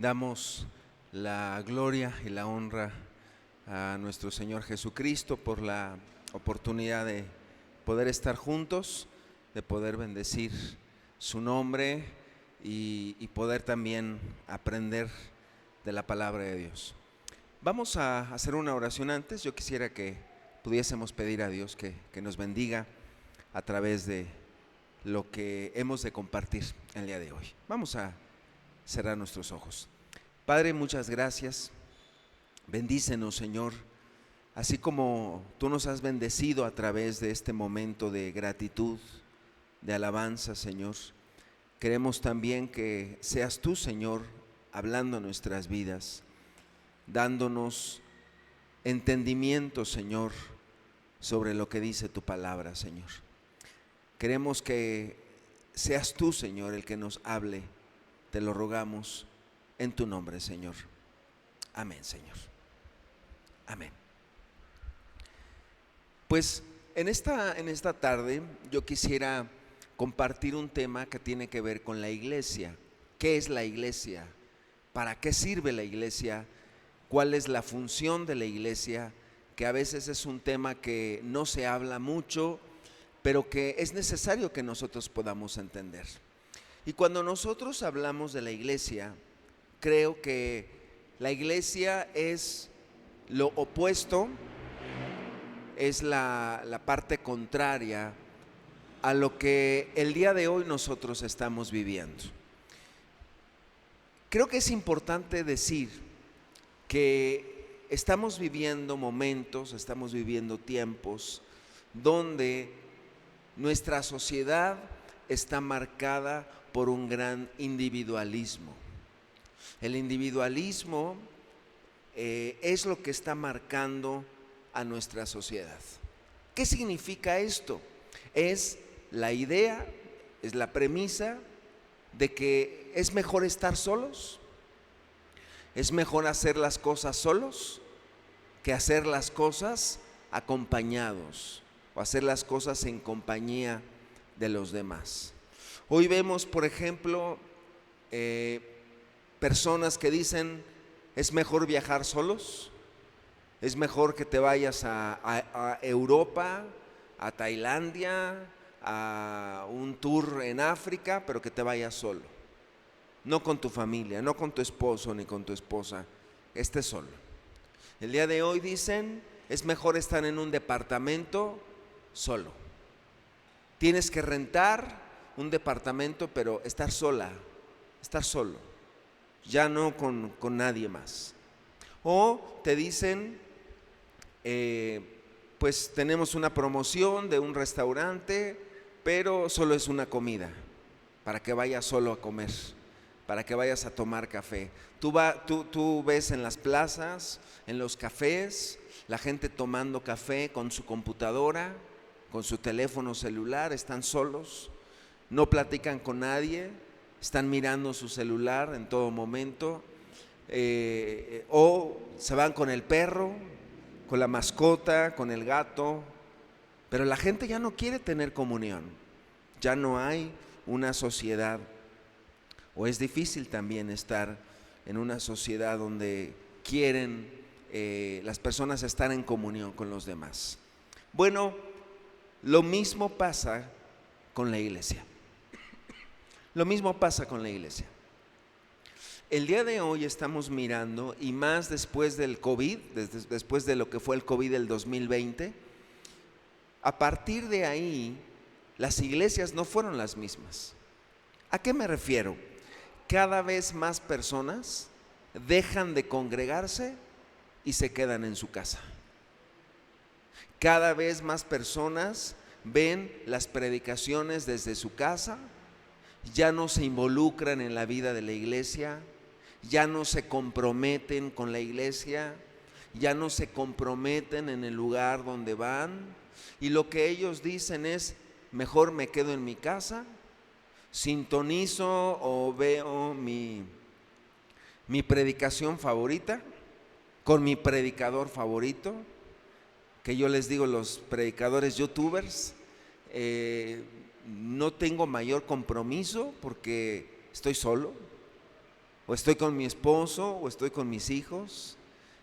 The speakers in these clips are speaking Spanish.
Damos la gloria y la honra a nuestro Señor Jesucristo por la oportunidad de poder estar juntos, de poder bendecir su nombre y poder también aprender de la palabra de Dios. Vamos a hacer una oración antes. Yo quisiera que pudiésemos pedir a Dios que nos bendiga a través de lo que hemos de compartir el día de hoy. Vamos a cerrar nuestros ojos. Padre, muchas gracias. Bendícenos, Señor, así como tú nos has bendecido a través de este momento de gratitud, de alabanza, Señor. Queremos también que seas tú, Señor, hablando en nuestras vidas, dándonos entendimiento, Señor, sobre lo que dice tu palabra, Señor. Queremos que seas tú, Señor, el que nos hable. Te lo rogamos en tu nombre, Señor. Amén, Señor. Amén. Pues en esta tarde yo quisiera compartir un tema que tiene que ver con la iglesia. ¿Qué es la iglesia? ¿Para qué sirve la iglesia? ¿Cuál es la función de la iglesia? Que a veces es un tema que no se habla mucho, pero que es necesario que nosotros podamos entender. Y cuando nosotros hablamos de la iglesia, creo que la iglesia es lo opuesto, es la parte contraria a lo que el día de hoy nosotros estamos viviendo. Creo que es importante decir que estamos viviendo momentos, estamos viviendo tiempos donde nuestra sociedad está marcada por un gran individualismo. El individualismo es lo que está marcando a nuestra sociedad. ¿Qué significa esto? Es la idea, es la premisa de que es mejor estar solos, es mejor hacer las cosas solos que hacer las cosas acompañados o hacer las cosas en compañía de los demás. Hoy vemos, por ejemplo, personas que dicen, es mejor viajar solos, es mejor que te vayas a Europa, a Tailandia, a un tour en África, pero que te vayas solo. No con tu familia, no con tu esposo ni con tu esposa, estés solo. El día de hoy dicen, es mejor estar en un departamento solo. Tienes que rentar un departamento, pero estar sola, estar solo, ya no con nadie más. O te dicen, pues tenemos una promoción de un restaurante, pero solo es una comida, para que vayas solo a comer, para que vayas a tomar café. Tú ves en las plazas, en los cafés, la gente tomando café con su computadora, con su teléfono celular, están solos, no platican con nadie, están mirando su celular en todo momento, o se van con el perro, con la mascota, con el gato, pero la gente ya no quiere tener comunión, ya no hay una sociedad, o es difícil también estar en una sociedad donde quieren las personas estar en comunión con los demás. Bueno, lo mismo pasa con la iglesia. Lo mismo pasa con la iglesia. El día de hoy estamos mirando, y más después del COVID, después de lo que fue el COVID del 2020, a partir de ahí, las iglesias no fueron las mismas. ¿A qué me refiero? Cada vez más personas dejan de congregarse y se quedan en su casa. Cada vez más personas ven las predicaciones desde su casa, ya no se involucran en la vida de la iglesia, ya no se comprometen con la iglesia, ya no se comprometen en el lugar donde van, y lo que ellos dicen es, mejor me quedo en mi casa, sintonizo o veo mi predicación favorita con mi predicador favorito, que yo les digo, los predicadores youtubers, no tengo mayor compromiso porque estoy solo. o estoy con mi esposo, o estoy con mis hijos,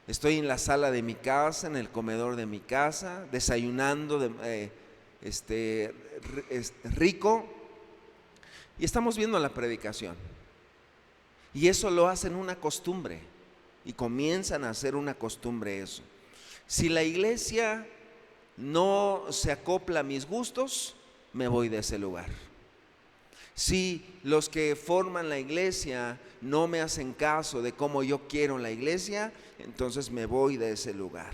estoy en la sala de mi casa, en el comedor de mi casa, desayunando rico, y estamos viendo la predicación. Y eso lo hacen una costumbre, y comienzan a hacer una costumbre eso. Si la iglesia no se acopla a mis gustos, me voy de ese lugar. Si los que forman la iglesia no me hacen caso de cómo yo quiero la iglesia, entonces me voy de ese lugar.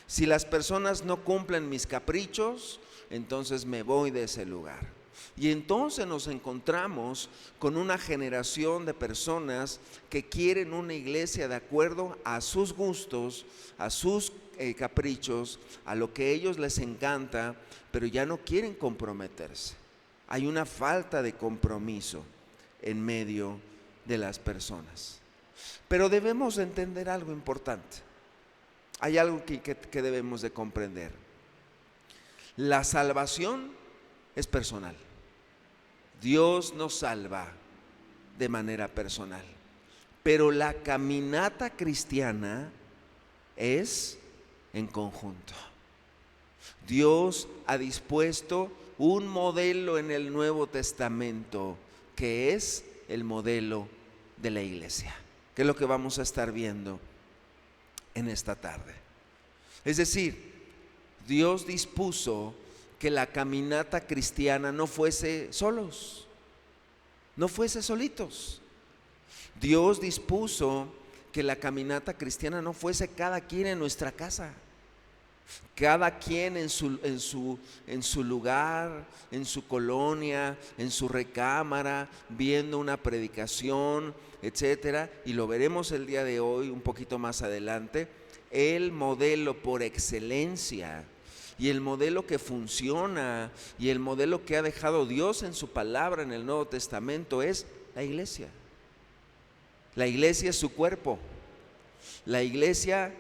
Si las personas no cumplen mis caprichos, entonces me voy de ese lugar. Y entonces nos encontramos con una generación de personas que quieren una iglesia de acuerdo a sus gustos, a sus caprichos, a lo que a ellos les encanta, pero ya no quieren comprometerse. Hay una falta de compromiso en medio de las personas. Pero debemos entender algo importante. Hay algo que debemos de comprender. La salvación es personal. Dios nos salva de manera personal. Pero la caminata cristiana es en conjunto. Dios ha dispuesto un modelo en el Nuevo Testamento que es el modelo de la iglesia, que es lo que vamos a estar viendo en esta tarde. Es decir, Dios dispuso que la caminata cristiana no fuese solos, no fuese solitos. Dios dispuso que la caminata cristiana no fuese cada quien en nuestra casa, cada quien en su lugar, en su colonia, en su recámara, viendo una predicación, etcétera. Y lo veremos el día de hoy, un poquito más adelante. El modelo por excelencia y el modelo que funciona y el modelo que ha dejado Dios en su palabra en el Nuevo Testamento es la iglesia. La iglesia es su cuerpo. La iglesia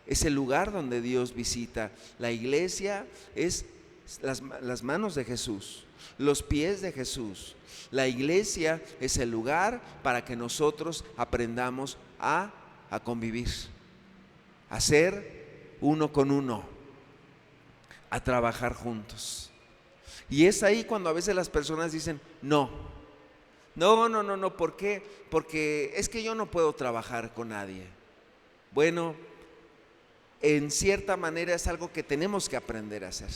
es el lugar donde Dios visita. La iglesia es las manos de Jesús, los pies de Jesús. La iglesia es el lugar para que nosotros aprendamos a convivir, a ser uno con uno, a trabajar juntos. Y es ahí cuando a veces las personas dicen, no, ¿por qué? Porque es que yo no puedo trabajar con nadie. Bueno, en cierta manera es algo que tenemos que aprender a hacer.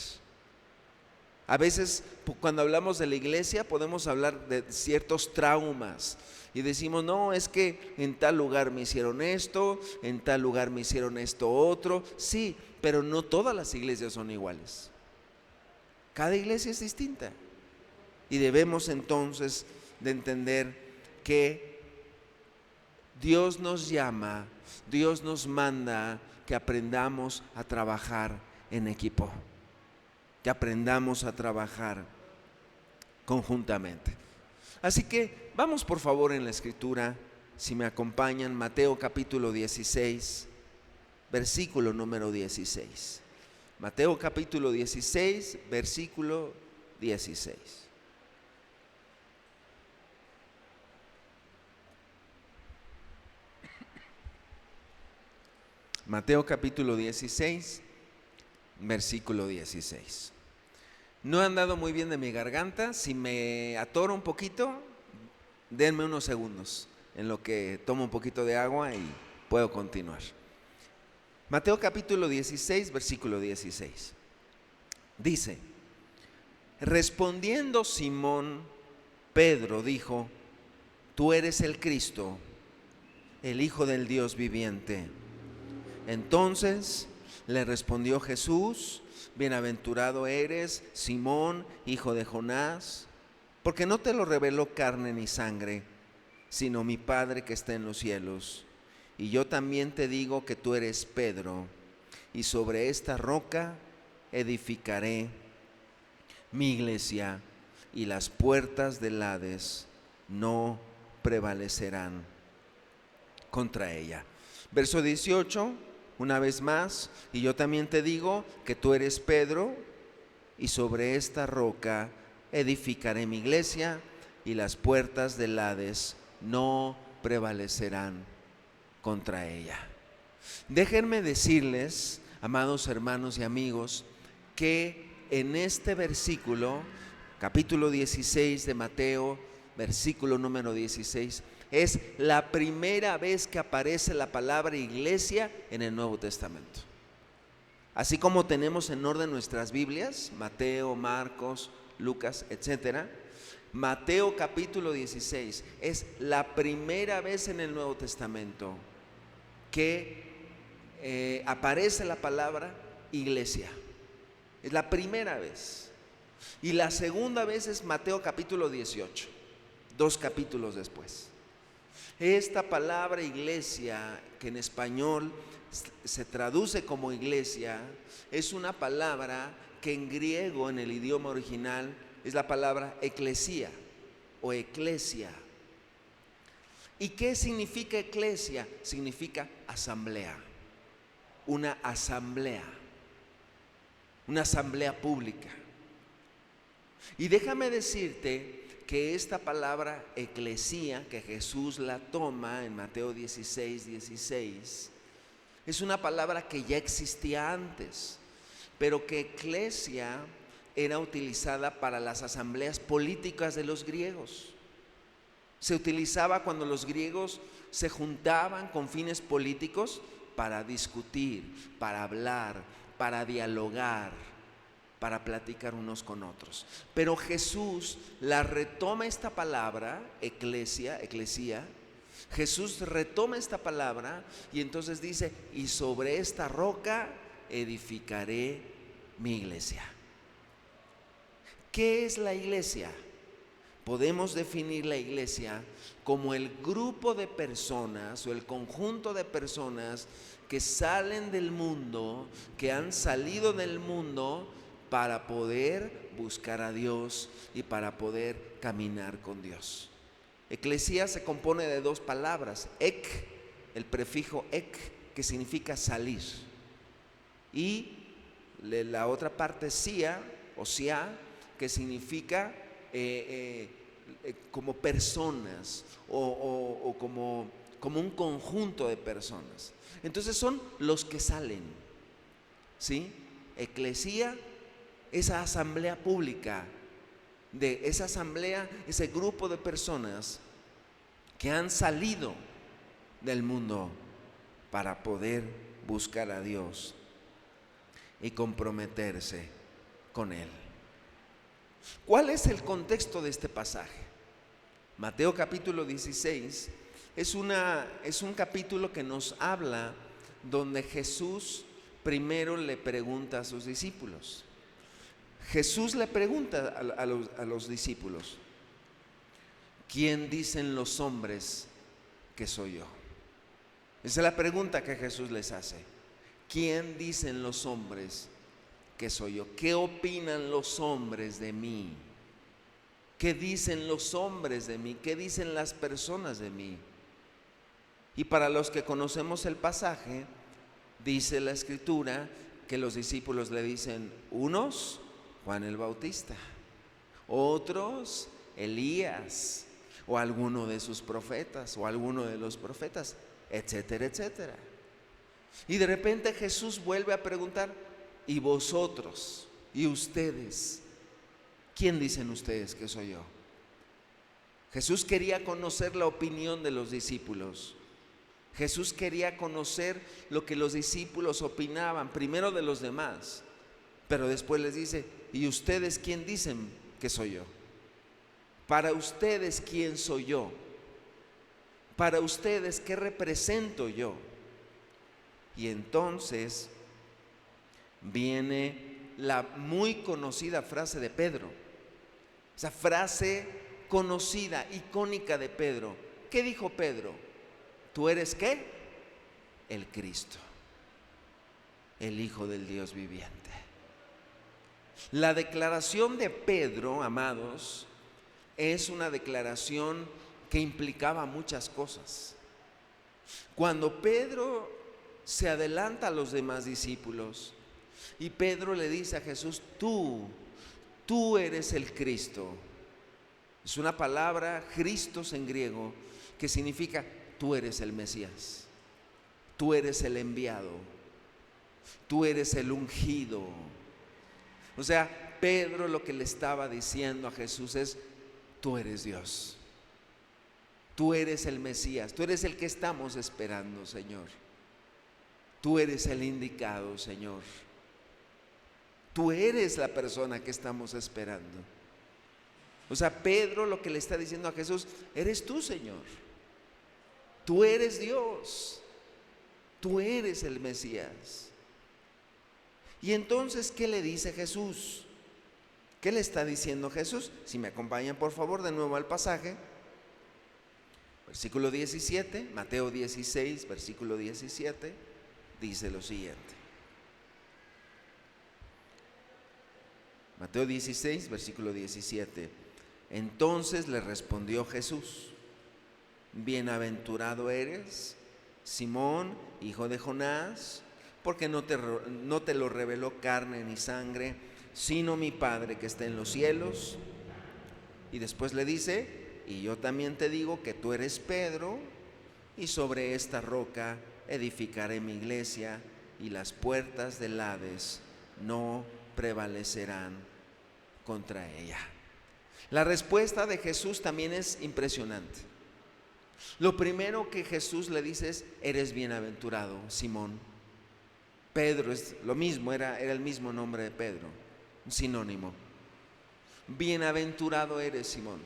A veces cuando hablamos de la iglesia podemos hablar de ciertos traumas y decimos, no, es que en tal lugar me hicieron esto, en tal lugar me hicieron esto otro. Sí, pero no todas las iglesias son iguales. Cada iglesia es distinta. Y debemos entonces de entender que Dios nos llama, Dios nos manda que aprendamos a trabajar en equipo, que aprendamos a trabajar conjuntamente. Así que vamos por favor en la escritura, si me acompañan, Mateo capítulo 16, versículo número 16. Mateo capítulo 16, versículo 16. Mateo capítulo 16, versículo 16. No he andado muy bien de mi garganta. Si me atoro un poquito, denme unos segundos en lo que tomo un poquito de agua y puedo continuar. Mateo capítulo 16, versículo 16. Dice, respondiendo Simón, Pedro dijo, tú eres el Cristo, el Hijo del Dios viviente. Entonces le respondió Jesús, bienaventurado eres, Simón, hijo de Jonás, porque no te lo reveló carne ni sangre, sino mi Padre que está en los cielos. Y yo también te digo que tú eres Pedro, y sobre esta roca edificaré mi iglesia, y las puertas del Hades no prevalecerán contra ella. Verso 18. Una vez más, y yo también te digo que tú eres Pedro, y sobre esta roca edificaré mi iglesia, y las puertas del Hades no prevalecerán contra ella. Déjenme decirles, amados hermanos y amigos, que en este versículo, capítulo 16 de Mateo, versículo número 16, es la primera vez que aparece la palabra iglesia en el Nuevo Testamento. Así como tenemos en orden nuestras Biblias, Mateo, Marcos, Lucas, etcétera, Mateo capítulo 16 es la primera vez en el Nuevo Testamento que aparece la palabra iglesia. Es la primera vez. Y la segunda vez es Mateo capítulo 18, 2 capítulos después. Esta palabra iglesia, que en español se traduce como iglesia, es una palabra que en griego, en el idioma original, es la palabra eclesía o eclesia. ¿Y qué significa eclesia? Significa asamblea, una asamblea pública. Y déjame decirte que esta palabra eclesía, que Jesús la toma en Mateo 16, 16, es una palabra que ya existía antes, pero que eclesia era utilizada para las asambleas políticas de los griegos. Se utilizaba cuando los griegos se juntaban con fines políticos para discutir, para hablar, para dialogar, para platicar unos con otros. Pero Jesús la retoma esta palabra, eclesia, Jesús retoma esta palabra y entonces dice: y sobre esta roca edificaré mi iglesia. ¿Qué es la iglesia? Podemos definir la iglesia como el grupo de personas o el conjunto de personas que salen del mundo, que han salido del mundo para poder buscar a Dios y para poder caminar con Dios. Eclesía se compone de dos palabras: ek, el prefijo ek, que significa salir, y la otra parte sia o sia, que significa como personas o como un conjunto de personas. Entonces son los que salen, ¿sí? Eclesía, esa asamblea pública, de esa asamblea, ese grupo de personas que han salido del mundo para poder buscar a Dios y comprometerse con Él. ¿Cuál es el contexto de este pasaje? Mateo capítulo 16 es un capítulo que nos habla donde Jesús primero le pregunta a sus discípulos. Jesús le pregunta a los discípulos: ¿quién dicen los hombres que soy yo? Esa es la pregunta que Jesús les hace. ¿Quién dicen los hombres que soy yo? ¿Qué opinan los hombres de mí? ¿Qué dicen los hombres de mí? ¿Qué dicen las personas de mí? Y para los que conocemos el pasaje, dice la Escritura que los discípulos le dicen: unos, Juan el Bautista; otros, Elías, o alguno de sus profetas, o alguno de los profetas, etcétera, etcétera. Y de repente Jesús vuelve a preguntar: ¿y vosotros? ¿Y ustedes? ¿Quién dicen ustedes que soy yo? Jesús quería conocer la opinión de los discípulos. Jesús quería conocer lo que los discípulos opinaban, primero de los demás, pero después les dice: ¿y ustedes quién dicen que soy yo? Para ustedes, ¿quién soy yo? Para ustedes, ¿qué represento yo? Y entonces viene la muy conocida frase de Pedro, esa frase conocida, icónica de Pedro. ¿Qué dijo Pedro? ¿Tú eres qué? El Cristo, el Hijo del Dios viviente. La declaración de Pedro, amados, es una declaración que implicaba muchas cosas. Cuando Pedro se adelanta a los demás discípulos y Pedro le dice a Jesús: tú eres el Cristo. Es una palabra, Christos en griego, que significa tú eres el Mesías, tú eres el enviado, tú eres el ungido. O sea, Pedro lo que le estaba diciendo a Jesús es: tú eres Dios, tú eres el Mesías, tú eres el que estamos esperando, Señor. Tú eres el indicado, Señor. Tú eres la persona que estamos esperando. O sea, Pedro lo que le está diciendo a Jesús: eres tú, Señor. Tú eres Dios. Tú eres el Mesías. Y entonces, ¿qué le dice Jesús? ¿Qué le está diciendo Jesús? Si me acompañan por favor de nuevo al pasaje. Versículo 17, Mateo 16, versículo 17, dice lo siguiente. Mateo 16, versículo 17. Entonces le respondió Jesús: bienaventurado eres, Simón, hijo de Jonás, porque no te lo reveló carne ni sangre, sino mi Padre que está en los cielos. Y después le dice: y yo también te digo que tú eres Pedro, y sobre esta roca edificaré mi iglesia, y las puertas del Hades no prevalecerán contra ella. La respuesta de Jesús también es impresionante. Lo primero que Jesús le dice es: eres bienaventurado, Simón. Pedro es lo mismo, era el mismo nombre de Pedro, un sinónimo. Bienaventurado eres, Simón.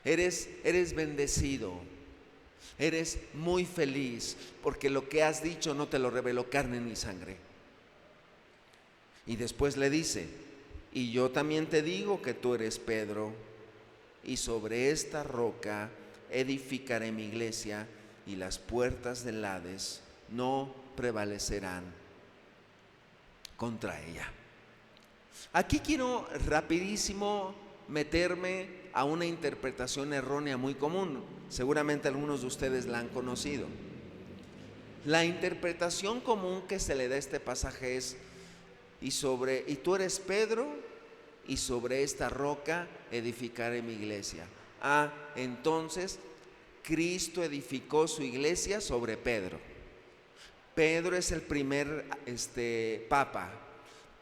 Eres bendecido. Eres muy feliz, porque lo que has dicho no te lo reveló carne ni sangre. Y después le dice: y yo también te digo que tú eres Pedro, y sobre esta roca edificaré mi iglesia, y las puertas del Hades no prevalecerán contra ella. Aquí quiero rapidísimo meterme a una interpretación errónea muy común. Seguramente algunos de ustedes la han conocido. La interpretación común que se le da a este pasaje es: y tú eres Pedro, y sobre esta roca edificaré mi iglesia. Entonces Cristo edificó su iglesia sobre Pedro. Pedro es el primer papa.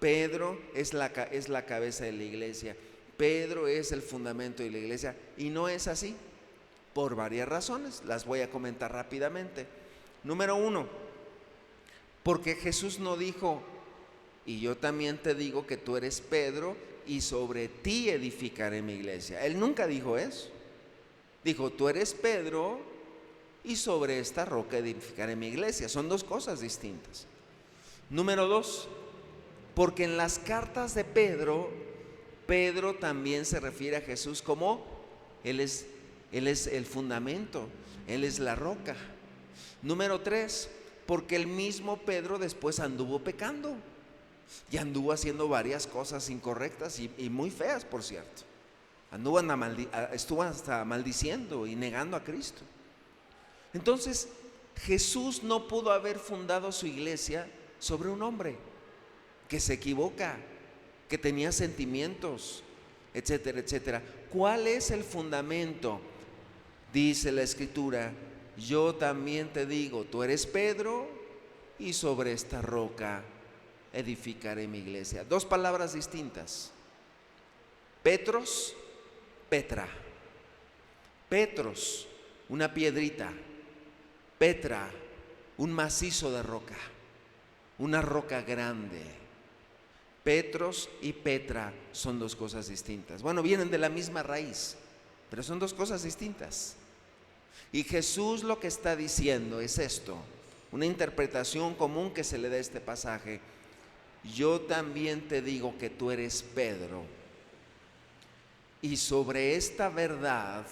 Pedro es la cabeza de la iglesia. Pedro es el fundamento de la iglesia. Y no es así, por varias razones. Las voy a comentar rápidamente. Número 1, porque Jesús no dijo: y yo también te digo que tú eres Pedro, y sobre ti edificaré mi iglesia. Él nunca dijo eso. Dijo: tú eres Pedro, y sobre esta roca edificaré mi iglesia. Son dos cosas distintas. Número 2, porque en las cartas de Pedro también se refiere a Jesús como Él es el fundamento, Él es la roca. Número 3, porque el mismo Pedro después anduvo pecando y anduvo haciendo varias cosas incorrectas y muy feas, por cierto. Estuvo hasta maldiciendo y negando a Cristo. Entonces, Jesús no pudo haber fundado su iglesia sobre un hombre que se equivoca, que tenía sentimientos, etcétera, etcétera. ¿Cuál es el fundamento? Dice la Escritura: yo también te digo, tú eres Pedro, y sobre esta roca edificaré mi iglesia. Dos palabras distintas: Petros, Petra. Petros, una piedrita; Petra, un macizo de roca, una roca grande. Petros y Petra son dos cosas distintas. Bueno, vienen de la misma raíz, pero son dos cosas distintas. Y Jesús lo que está diciendo es esto, una interpretación común que se le da a este pasaje: yo también te digo que tú eres Pedro, y sobre esta verdad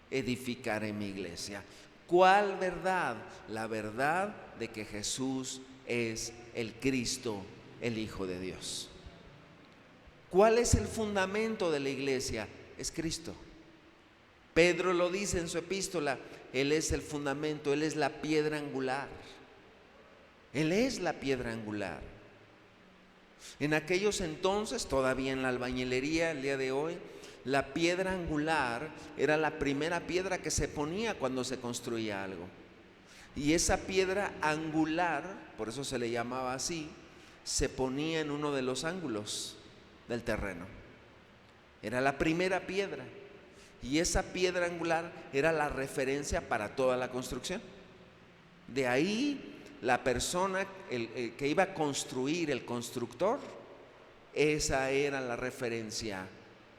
edificaré mi iglesia. ¿Cuál verdad? La verdad de que Jesús es el Cristo, el Hijo de Dios. ¿Cuál es el fundamento de la iglesia? Es Cristo. Pedro lo dice en su epístola: Él es el fundamento, Él es la piedra angular. Él es la piedra angular. En aquellos entonces, todavía en la albañilería, el día de hoy, La piedra angular era la primera piedra que se ponía cuando se construía algo. Y esa piedra angular, por eso se le llamaba así, se ponía en uno de los ángulos del terreno. Era la primera piedra. Y esa piedra angular era la referencia para toda la construcción. De ahí la persona el que iba a construir, el constructor, esa era la referencia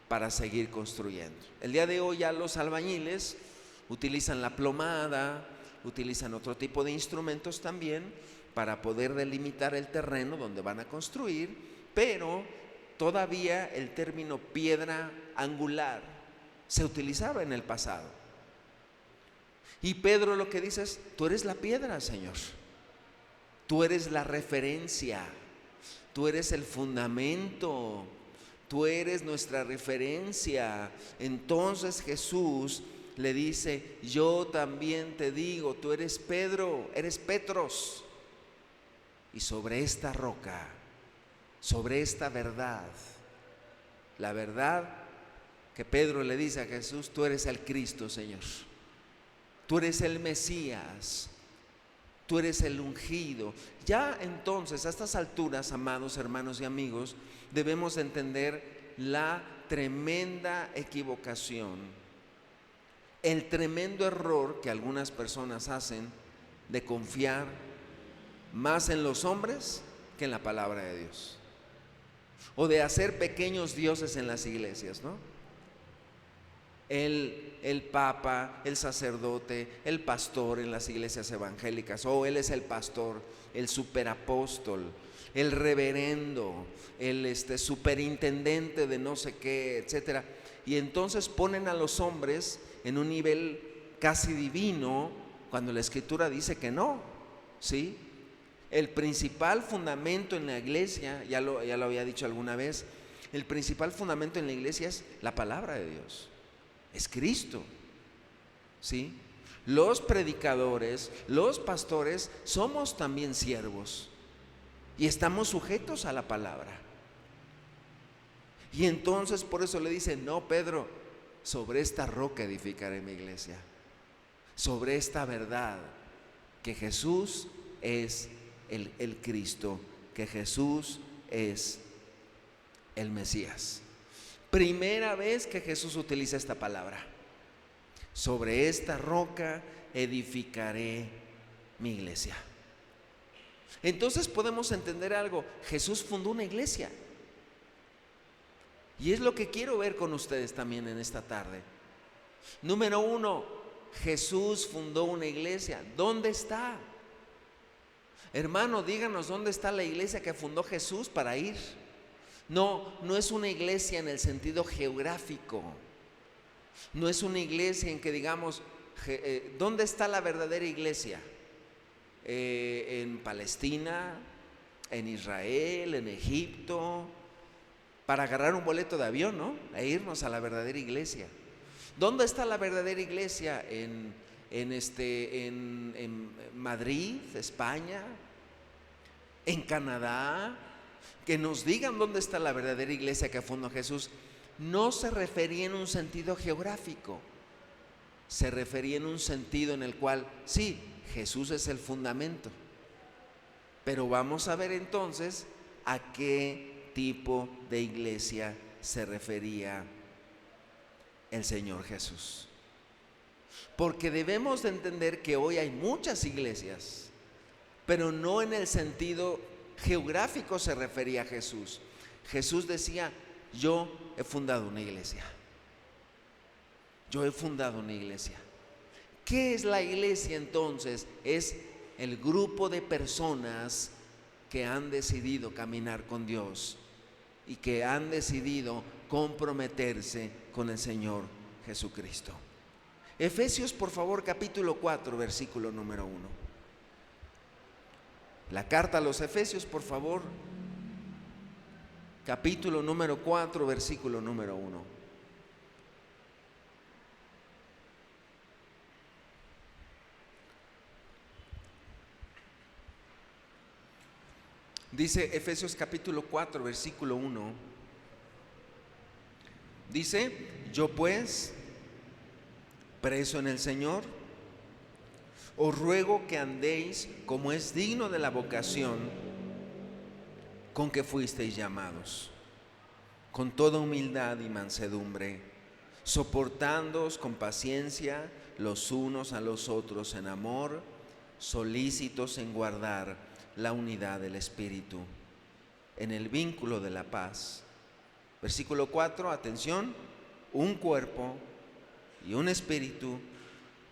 para seguir construyendo. El día de hoy ya los albañiles utilizan la plomada, utilizan otro tipo de instrumentos también para poder delimitar el terreno donde van a construir, pero todavía el término piedra angular se utilizaba en el pasado. Y Pedro lo que dice es: tú eres la piedra, Señor. Tú eres la referencia. Tú eres el fundamento. Tú eres nuestra referencia. Entonces Jesús le dice: yo también te digo, tú eres Pedro, eres Petros. Y sobre esta roca, sobre esta verdad, la verdad que Pedro le dice a Jesús: tú eres el Cristo, Señor. Tú eres el Mesías. Tú eres el ungido. Ya entonces, a estas alturas, amados hermanos y amigos, debemos entender la tremenda equivocación, el tremendo error que algunas personas hacen de confiar más en los hombres que en la palabra de Dios, o de hacer pequeños dioses en las iglesias, ¿no? El papa, el sacerdote, el pastor en las iglesias evangélicas, él es el pastor, el superapóstol, el reverendo, el superintendente de no sé qué, etcétera. Y entonces ponen a los hombres en un nivel casi divino, cuando la Escritura dice que no, ¿sí? El principal fundamento en la iglesia, ya lo había dicho alguna vez, el principal fundamento en la iglesia es la palabra de Dios. Es Cristo, ¿sí? Los predicadores, los pastores, somos también siervos y estamos sujetos a la palabra. Y entonces por eso le dice: no, Pedro, sobre esta roca edificaré mi iglesia, sobre esta verdad, que Jesús es el Cristo, que Jesús es el Mesías. Primera vez que Jesús utiliza esta palabra: sobre esta roca edificaré mi iglesia. Entonces podemos entender algo: Jesús fundó una iglesia. Y es lo que quiero ver con ustedes también en esta tarde. Número uno, Jesús fundó una iglesia. ¿Dónde está? Hermano, díganos dónde está la iglesia que fundó Jesús para ir. No es una iglesia en el sentido geográfico. No es una iglesia en que digamos, ¿dónde está la verdadera iglesia? En Palestina, en Israel, en Egipto, para agarrar un boleto de avión, ¿no? E irnos a la verdadera iglesia. ¿Dónde está la verdadera iglesia? En Madrid, España, en Canadá. Que nos digan dónde está la verdadera iglesia que fundó Jesús. No se refería en un sentido geográfico, se refería en un sentido en el cual sí, Jesús es el fundamento, pero vamos a ver entonces a qué tipo de iglesia se refería el Señor Jesús. Porque debemos de entender que hoy hay muchas iglesias, pero no en el sentido geográfico se refería a Jesús. Jesús decía: yo he fundado una iglesia. Yo he fundado una iglesia. ¿Qué es la iglesia entonces? Es el grupo de personas que han decidido caminar con Dios y que han decidido comprometerse con el Señor Jesucristo. Efesios, por favor, capítulo 4, versículo número 1. La carta a los Efesios, por favor, capítulo número 4, versículo número 1. Dice Efesios capítulo 4, versículo 1: Dice: yo pues, preso en el Señor, os ruego que andéis como es digno de la vocación con que fuisteis llamados, con toda humildad y mansedumbre, soportándoos con paciencia los unos a los otros en amor, solícitos en guardar la unidad del Espíritu, en el vínculo de la paz. Versículo 4, atención: un cuerpo y un espíritu,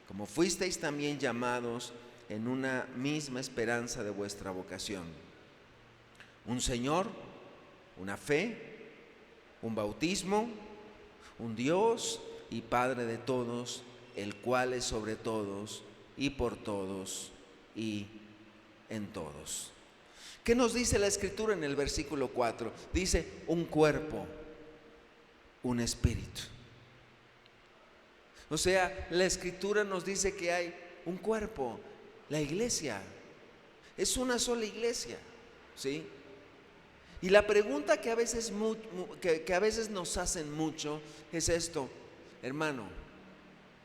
como fuisteis también llamados en una misma esperanza de vuestra vocación. Un Señor, una fe, un bautismo, un Dios y Padre de todos, el cual es sobre todos y por todos y en todos. ¿Qué nos dice la Escritura en el versículo 4? Dice: un cuerpo, un espíritu. O sea, la Escritura nos dice que hay un cuerpo, la iglesia. Es una sola iglesia, ¿sí? Y la pregunta que a veces nos hacen mucho es esto: hermano,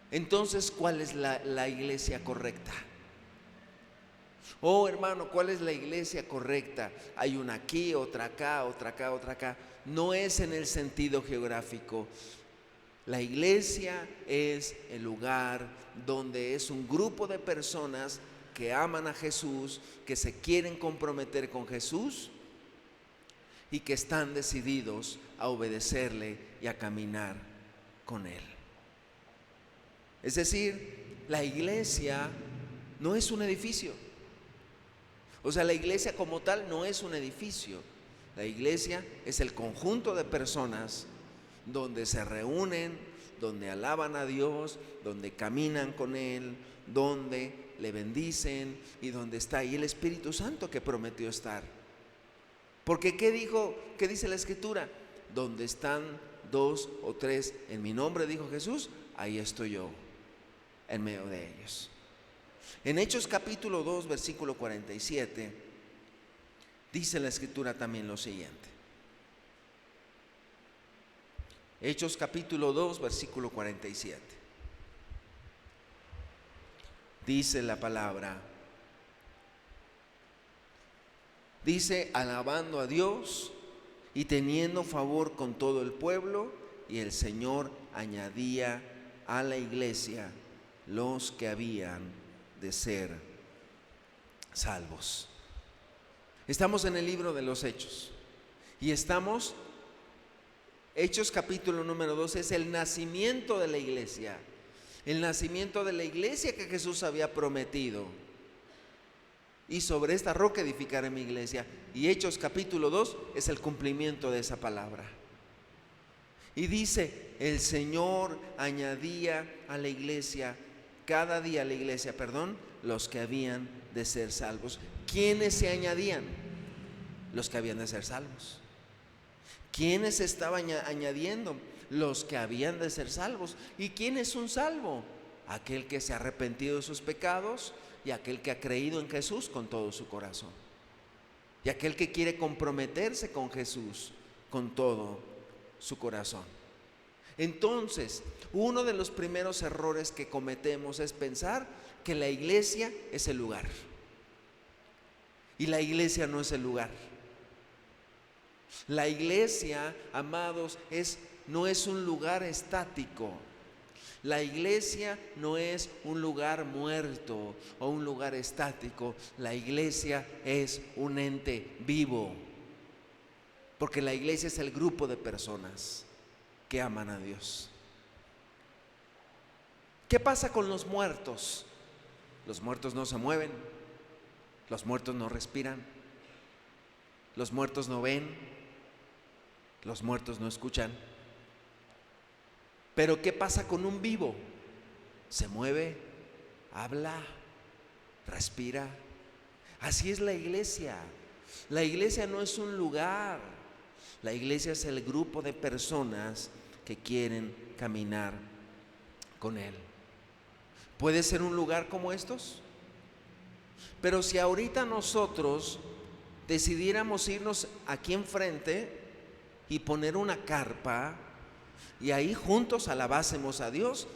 entonces, ¿cuál es la iglesia correcta? Oh, hermano, ¿cuál es la iglesia correcta? Hay una aquí, otra acá, otra acá, otra acá. No es en el sentido geográfico. La iglesia es el lugar donde es un grupo de personas que aman a Jesús, que se quieren comprometer con Jesús y que están decididos a obedecerle y a caminar con Él. Es decir, la iglesia no es un edificio. O sea, la iglesia como tal no es un edificio. La iglesia es el conjunto de personas donde se reúnen, donde alaban a Dios, donde caminan con Él, donde le bendicen y donde está ahí el Espíritu Santo que prometió estar. Porque ¿qué dice la Escritura? Donde están 2 o 3 en mi nombre, dijo Jesús, ahí estoy yo, en medio de ellos. En Hechos capítulo 2, versículo 47, dice la Escritura también lo siguiente. Hechos capítulo 2, versículo 47. Dice la palabra, dice: alabando a Dios y teniendo favor con todo el pueblo, y el Señor añadía a la iglesia los que habían de ser salvos. Estamos en el libro de los Hechos y estamos, Hechos capítulo número 2 es el nacimiento de la iglesia, el nacimiento de la iglesia que Jesús había prometido. Y sobre esta roca edificaré mi iglesia. Y Hechos capítulo 2 es el cumplimiento de esa palabra. Y dice: el Señor añadía a la iglesia, cada día a la iglesia, los que habían de ser salvos. ¿Quiénes se añadían? Los que habían de ser salvos. ¿Quiénes se estaban añadiendo? Los que habían de ser salvos. ¿Y quién es un salvo? Aquel que se ha arrepentido de sus pecados y aquel que ha creído en Jesús con todo su corazón. Y aquel que quiere comprometerse con Jesús con todo su corazón. Entonces, uno de los primeros errores que cometemos es pensar que la iglesia es el lugar. Y la iglesia no es el lugar. La iglesia, amados, no es un lugar estático. La iglesia no es un lugar muerto o un lugar estático. La iglesia es un ente vivo. Porque la iglesia es el grupo de personas que aman a Dios. ¿Qué pasa con los muertos? Los muertos no se mueven, los muertos no respiran, los muertos no ven, los muertos no escuchan. Pero ¿qué pasa con un vivo? Se mueve, habla, respira. Así es la iglesia. La iglesia no es un lugar. La iglesia es el grupo de personas que quieren caminar con Él. ¿Puede ser un lugar como estos? Pero si ahorita nosotros decidiéramos irnos aquí enfrente y poner una carpa y ahí juntos alabásemos a Dios.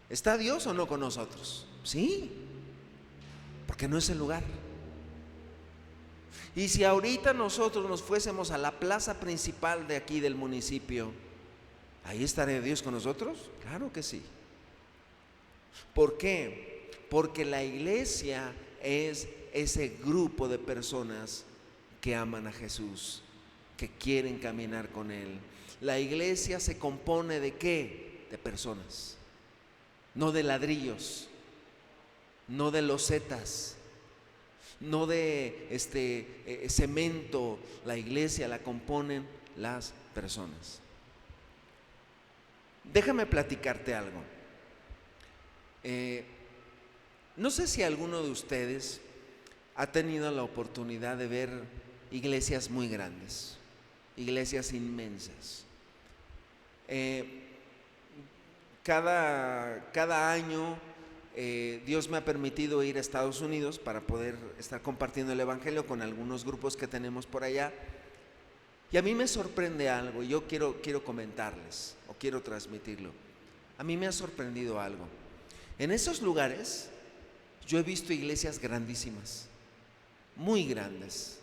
¿Está Dios o no con nosotros? Sí, porque no es el lugar. Y si ahorita nosotros nos fuésemos a la plaza principal de aquí del municipio, ¿ahí estaría Dios con nosotros? Claro que sí. ¿Por qué? Porque la iglesia es ese grupo de personas que aman a Jesús, que quieren caminar con Él. La iglesia se compone ¿de qué? De personas, no de ladrillos, no de losetas, no de cemento. La iglesia la componen las personas. Déjame platicarte algo. No sé si alguno de ustedes ha tenido la oportunidad de ver iglesias muy grandes, iglesias inmensas. Cada año Dios me ha permitido ir a Estados Unidos para poder estar compartiendo el evangelio con algunos grupos que tenemos por allá. Y a mí me sorprende algo, y yo quiero comentarles o quiero transmitirlo. A mí me ha sorprendido algo. En esos lugares yo he visto iglesias grandísimas, muy grandes.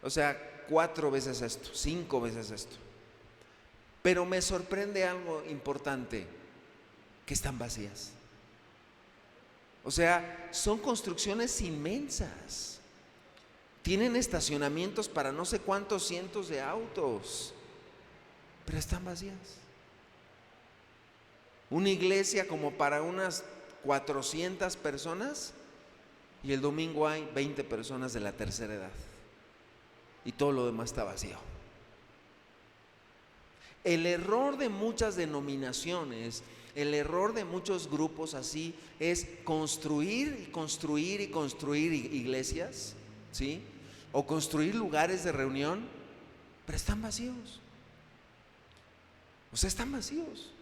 O sea, 4 veces esto, 5 veces esto. Pero me sorprende algo importante, que están vacías. O sea, son construcciones inmensas. Tienen estacionamientos para no sé cuántos cientos de autos, pero están vacías. Una iglesia como para unas 400 personas y el domingo hay 20 personas de la tercera edad y todo lo demás está vacío. El error de muchas denominaciones, el error de muchos grupos así es construir y construir y construir iglesias, ¿sí? O construir lugares de reunión, pero están vacíos. O sea, están vacíos.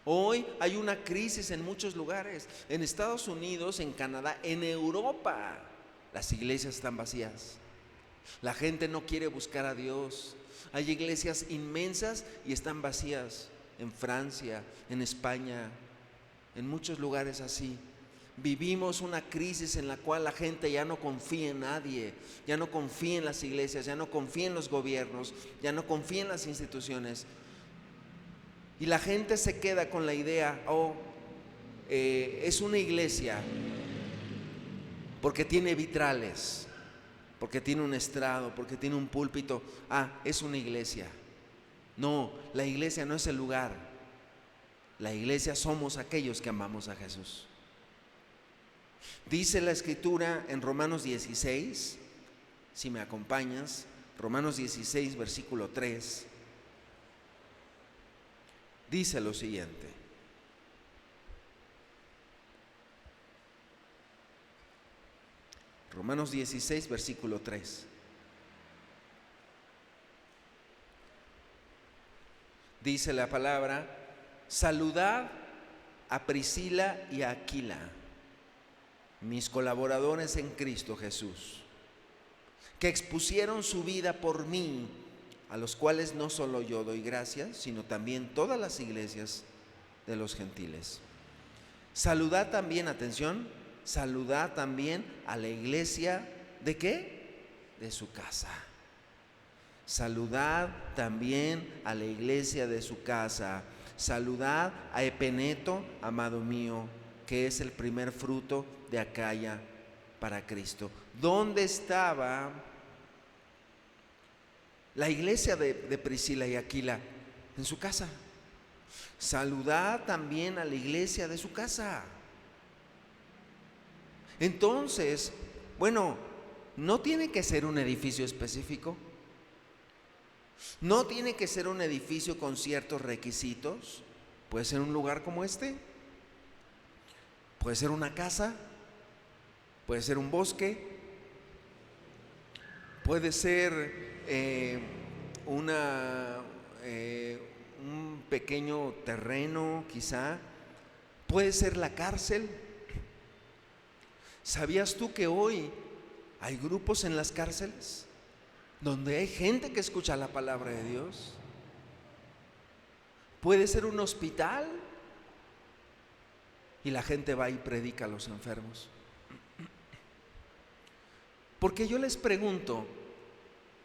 Hoy hay una crisis en muchos lugares, en Estados Unidos, en Canadá, en Europa. Las iglesias están vacías. La gente no quiere buscar a Dios. Hay iglesias inmensas y están vacías. En Francia, en España, en muchos lugares así. Vivimos una crisis en la cual la gente ya no confía en nadie, ya no confía en las iglesias, ya no confía en los gobiernos, ya no confía en las instituciones. Y la gente se queda con la idea, es una iglesia porque tiene vitrales, porque tiene un estrado, porque tiene un púlpito. Es una iglesia. No, la iglesia no es el lugar. La iglesia somos aquellos que amamos a Jesús. Dice la escritura en Romanos 16, si me acompañas, Romanos 16, versículo 3. Dice lo siguiente: Romanos 16, versículo 3. Dice la palabra: saludad a Priscila y a Aquila, mis colaboradores en Cristo Jesús, que expusieron su vida por mí, a los cuales no solo yo doy gracias, sino también todas las iglesias de los gentiles. Saludad también, atención, saludad también a la iglesia, ¿de qué? De su casa. Saludad también a la iglesia de su casa. Saludad a Epeneto, amado mío, que es el primer fruto de Acaya para Cristo. ¿Dónde estaba la iglesia de Priscila y Aquila? En su casa. Saludad también a la iglesia de su casa. Entonces, no tiene que ser un edificio específico. No tiene que ser un edificio con ciertos requisitos. Puede ser un lugar como este. Puede ser una casa. Puede ser un bosque. Puede ser un pequeño terreno, quizá. Puede ser la cárcel. ¿Sabías tú que hoy hay grupos en las cárceles donde hay gente que escucha la palabra de Dios? puede ser un hospital y la gente va y predica a los enfermos. Porque yo les pregunto,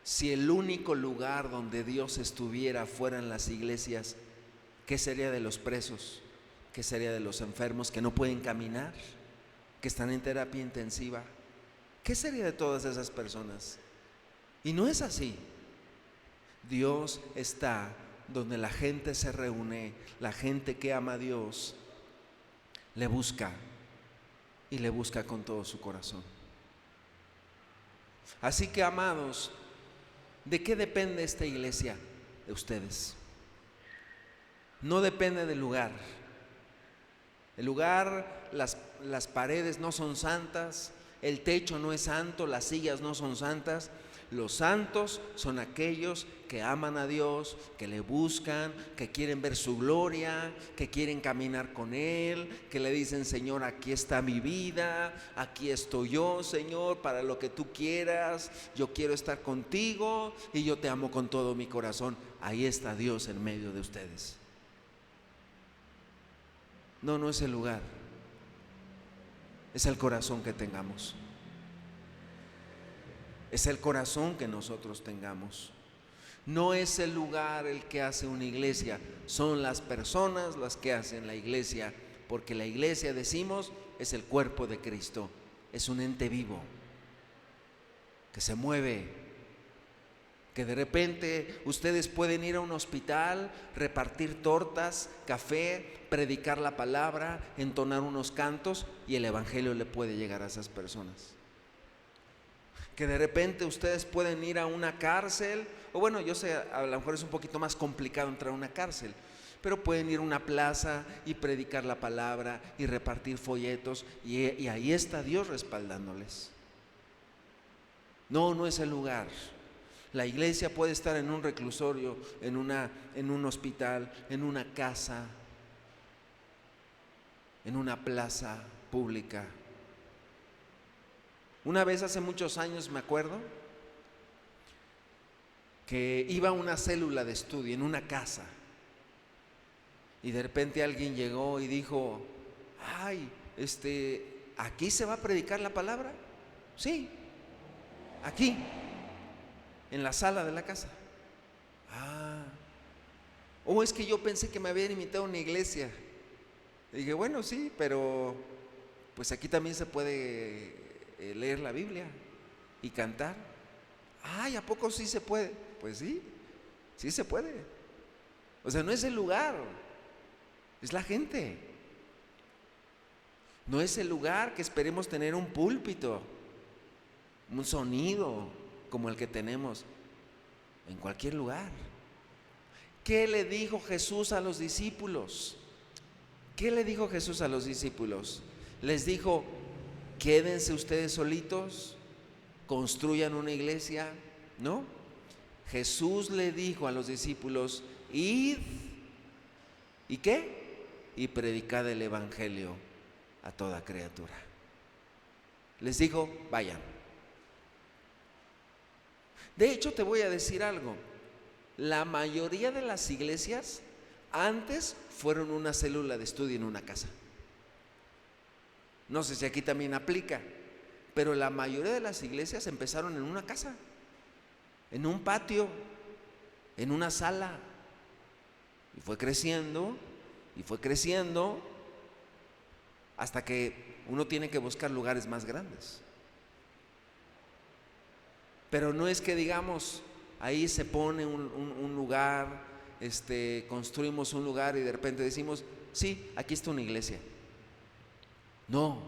si el único lugar donde Dios estuviera fuera en las iglesias, ¿qué sería de los presos? ¿Qué sería de los enfermos que no pueden caminar, que están en terapia intensiva? ¿Qué sería de todas esas personas? Y no es así. Dios está donde la gente se reúne, la gente que ama a Dios le busca y le busca con todo su corazón. Así que, amados, ¿de qué depende esta iglesia? De ustedes. No depende del lugar. El lugar, las paredes no son santas, el techo no es santo, las sillas no son santas. Los santos son aquellos que aman a Dios, que le buscan, que quieren ver su gloria, que quieren caminar con Él, que le dicen: Señor, aquí está mi vida, aquí estoy yo, Señor, para lo que tú quieras, yo quiero estar contigo y yo te amo con todo mi corazón. Ahí está Dios en medio de ustedes. No es el lugar, es el corazón que tengamos. Es el corazón que nosotros tengamos. No es el lugar el que hace una iglesia, son las personas las que hacen la iglesia, porque la iglesia, decimos, es el cuerpo de Cristo, es un ente vivo que se mueve, que de repente ustedes pueden ir a un hospital, repartir tortas, café, predicar la palabra, entonar unos cantos y el evangelio le puede llegar a esas personas. Que de repente ustedes pueden ir a una cárcel, o bueno, yo sé, a lo mejor es un poquito más complicado entrar a una cárcel, pero pueden ir a una plaza y predicar la palabra y repartir folletos y ahí está Dios respaldándoles. No es el lugar. La iglesia puede estar en un reclusorio, en un hospital, en una casa, en una plaza pública. Una vez hace muchos años me acuerdo que iba a una célula de estudio en una casa y de repente alguien llegó y dijo: ay, ¿aquí se va a predicar la palabra? Sí, aquí, en la sala de la casa. Es que yo pensé que me habían invitado a una iglesia. Y dije: bueno, sí, pero pues aquí también se puede leer la Biblia y cantar. ¿A poco sí se puede? Pues sí se puede. O sea, no es el lugar, es la gente. No es el lugar que esperemos tener un púlpito, un sonido como el que tenemos en cualquier lugar. ¿Qué le dijo Jesús a los discípulos? ¿Qué le dijo Jesús a los discípulos? Les dijo: quédense ustedes solitos, construyan una iglesia. No, Jesús le dijo a los discípulos: id, ¿y qué? Y predicad el evangelio a toda criatura. Les dijo: vayan. De hecho, te voy a decir algo. La mayoría de las iglesias antes fueron una célula de estudio en una casa. No sé si aquí también aplica, pero la mayoría de las iglesias empezaron en una casa, en un patio, en una sala, y fue creciendo hasta que uno tiene que buscar lugares más grandes. Pero no es que digamos, ahí se pone un lugar, construimos un lugar y de repente decimos: sí, aquí está una iglesia. No,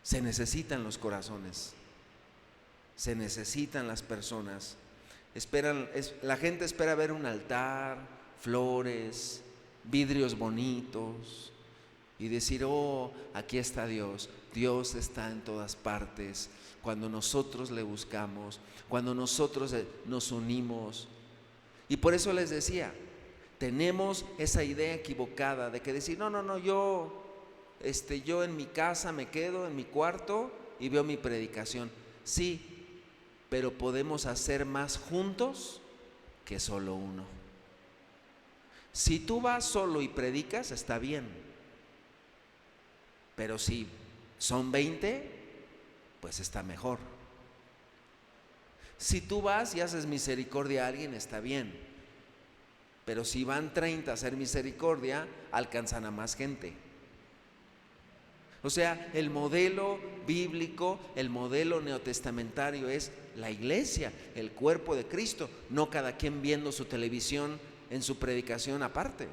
se necesitan los corazones, se necesitan las personas. La gente espera ver un altar, flores, vidrios bonitos y decir: oh, aquí está Dios. Dios está en todas partes. Cuando nosotros le buscamos, cuando nosotros nos unimos. Y por eso les decía, tenemos esa idea equivocada de que decir: no, yo en mi casa me quedo en mi cuarto y veo mi predicación. Sí, pero podemos hacer más juntos que solo uno. Si tú vas solo y predicas, está bien. Pero si son 20, pues está mejor. Si tú vas y haces misericordia a alguien, está bien. Pero si van 30 a hacer misericordia, alcanzan a más gente. O sea, el modelo bíblico, el modelo neotestamentario es la iglesia, el cuerpo de Cristo, no cada quien viendo su televisión en su predicación aparte.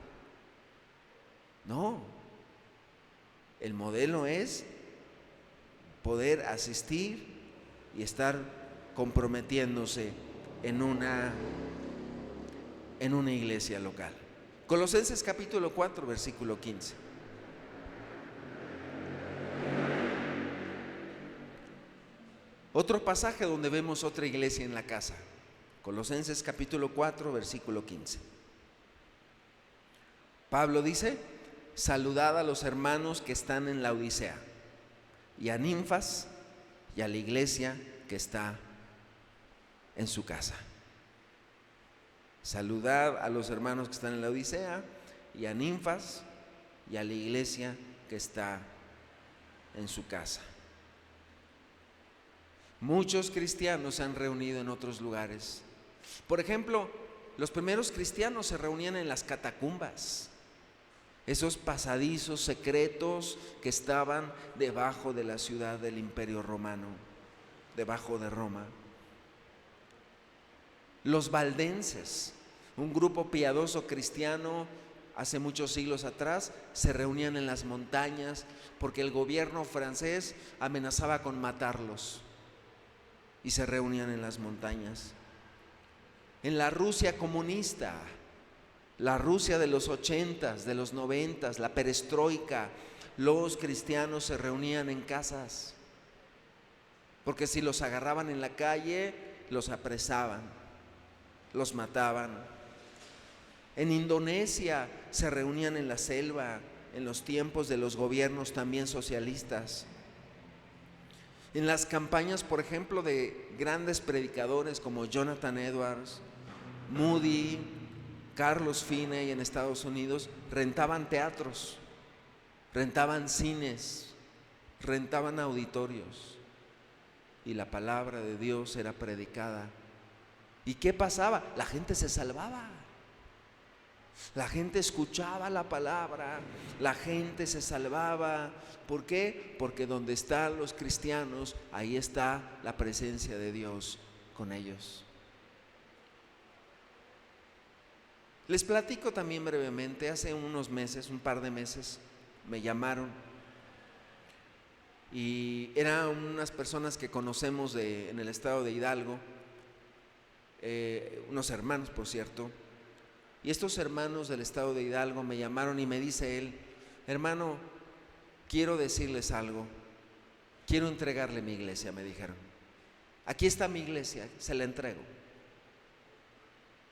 No, el modelo es poder asistir y estar comprometiéndose en una iglesia local. Colosenses capítulo 4, versículo 15. Otro pasaje donde vemos otra iglesia en la casa. Colosenses capítulo 4, versículo 15. Pablo dice: saludad a los hermanos que están en la Odisea, y a Ninfas y a la iglesia que está en su casa. Saludad a los hermanos que están en la Odisea, y a Ninfas y a la iglesia que está en su casa. Muchos cristianos se han reunido en otros lugares. Por ejemplo, los primeros cristianos se reunían en las catacumbas, esos pasadizos secretos que estaban debajo de la ciudad del Imperio Romano, debajo de Roma. Los valdenses, un grupo piadoso cristiano hace muchos siglos atrás, se reunían en las montañas porque el gobierno francés amenazaba con matarlos, y se reunían en las montañas. En la Rusia comunista, la Rusia de los 80s, de los 90s, la perestroika, los cristianos se reunían en casas, porque si los agarraban en la calle, los apresaban, los mataban. En Indonesia se reunían en la selva, en los tiempos de los gobiernos también socialistas. En las campañas, por ejemplo, de grandes predicadores como Jonathan Edwards, Moody, Carlos Finney en Estados Unidos, rentaban teatros, rentaban cines, rentaban auditorios, y la palabra de Dios era predicada. ¿Y qué pasaba? La gente se salvaba. La gente escuchaba la palabra, la gente se salvaba. ¿Por qué? Porque donde están los cristianos, ahí está la presencia de Dios con ellos. Les platico también brevemente, hace unos meses, un par de meses, me llamaron y eran unas personas que conocemos en el estado de Hidalgo, unos hermanos, por cierto. Y estos hermanos del estado de Hidalgo me llamaron y me dice él: hermano, quiero decirles algo, quiero entregarle mi iglesia, me dijeron. Aquí está mi iglesia, se la entrego.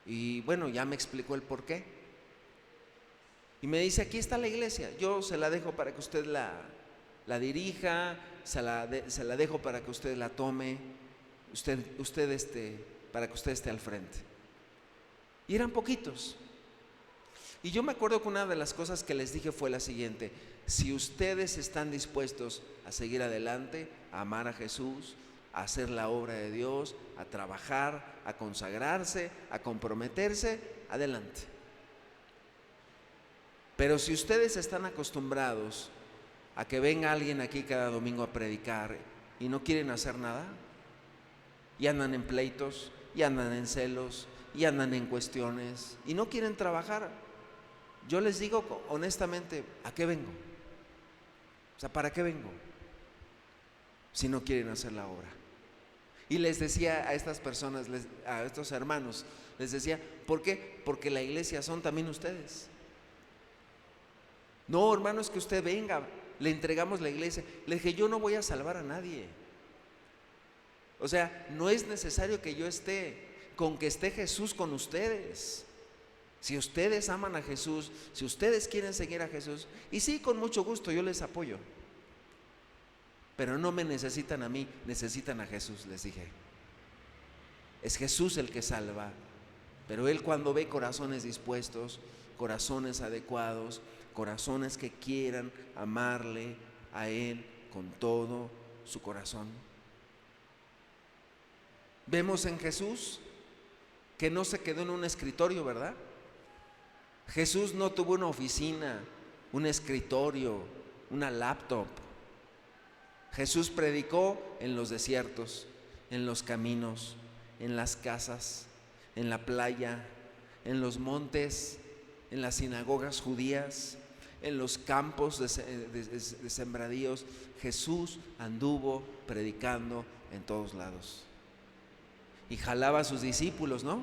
Y bueno, ya me explicó el por qué. Y me dice: aquí está la iglesia, yo se la dejo para que usted la dirija, se la dejo para que usted la tome, para que usted esté al frente. Y eran poquitos. Y yo me acuerdo que una de las cosas que les dije fue la siguiente: si ustedes están dispuestos a seguir adelante, a amar a Jesús, a hacer la obra de Dios, a trabajar, a consagrarse, a comprometerse, adelante. Pero si ustedes están acostumbrados a que venga alguien aquí cada domingo a predicar y no quieren hacer nada, y andan en pleitos, y andan en celos, y andan en cuestiones, y no quieren trabajar, yo les digo honestamente: ¿a qué vengo? O sea, ¿para qué vengo si no quieren hacer la obra? Y les decía a estas personas, a estos hermanos, les decía: ¿por qué? Porque la iglesia son también ustedes. No, hermano, es que usted venga, le entregamos la iglesia. Le dije: yo no voy a salvar a nadie. O sea, no es necesario que yo esté, con que esté Jesús con ustedes. Si ustedes aman a Jesús, si ustedes quieren seguir a Jesús, y sí, con mucho gusto yo les apoyo. Pero no me necesitan a mí, necesitan a Jesús, les dije. Es Jesús el que salva, pero Él, cuando ve corazones dispuestos, corazones adecuados, corazones que quieran amarle a Él con todo su corazón. Vemos en Jesús que no se quedó en un escritorio, ¿verdad? Jesús no tuvo una oficina, un escritorio, una laptop. Jesús predicó en los desiertos, en los caminos, en las casas, en la playa, en los montes, en las sinagogas judías, en los campos de sembradíos. Jesús anduvo predicando en todos lados. Y jalaba a sus discípulos, ¿no?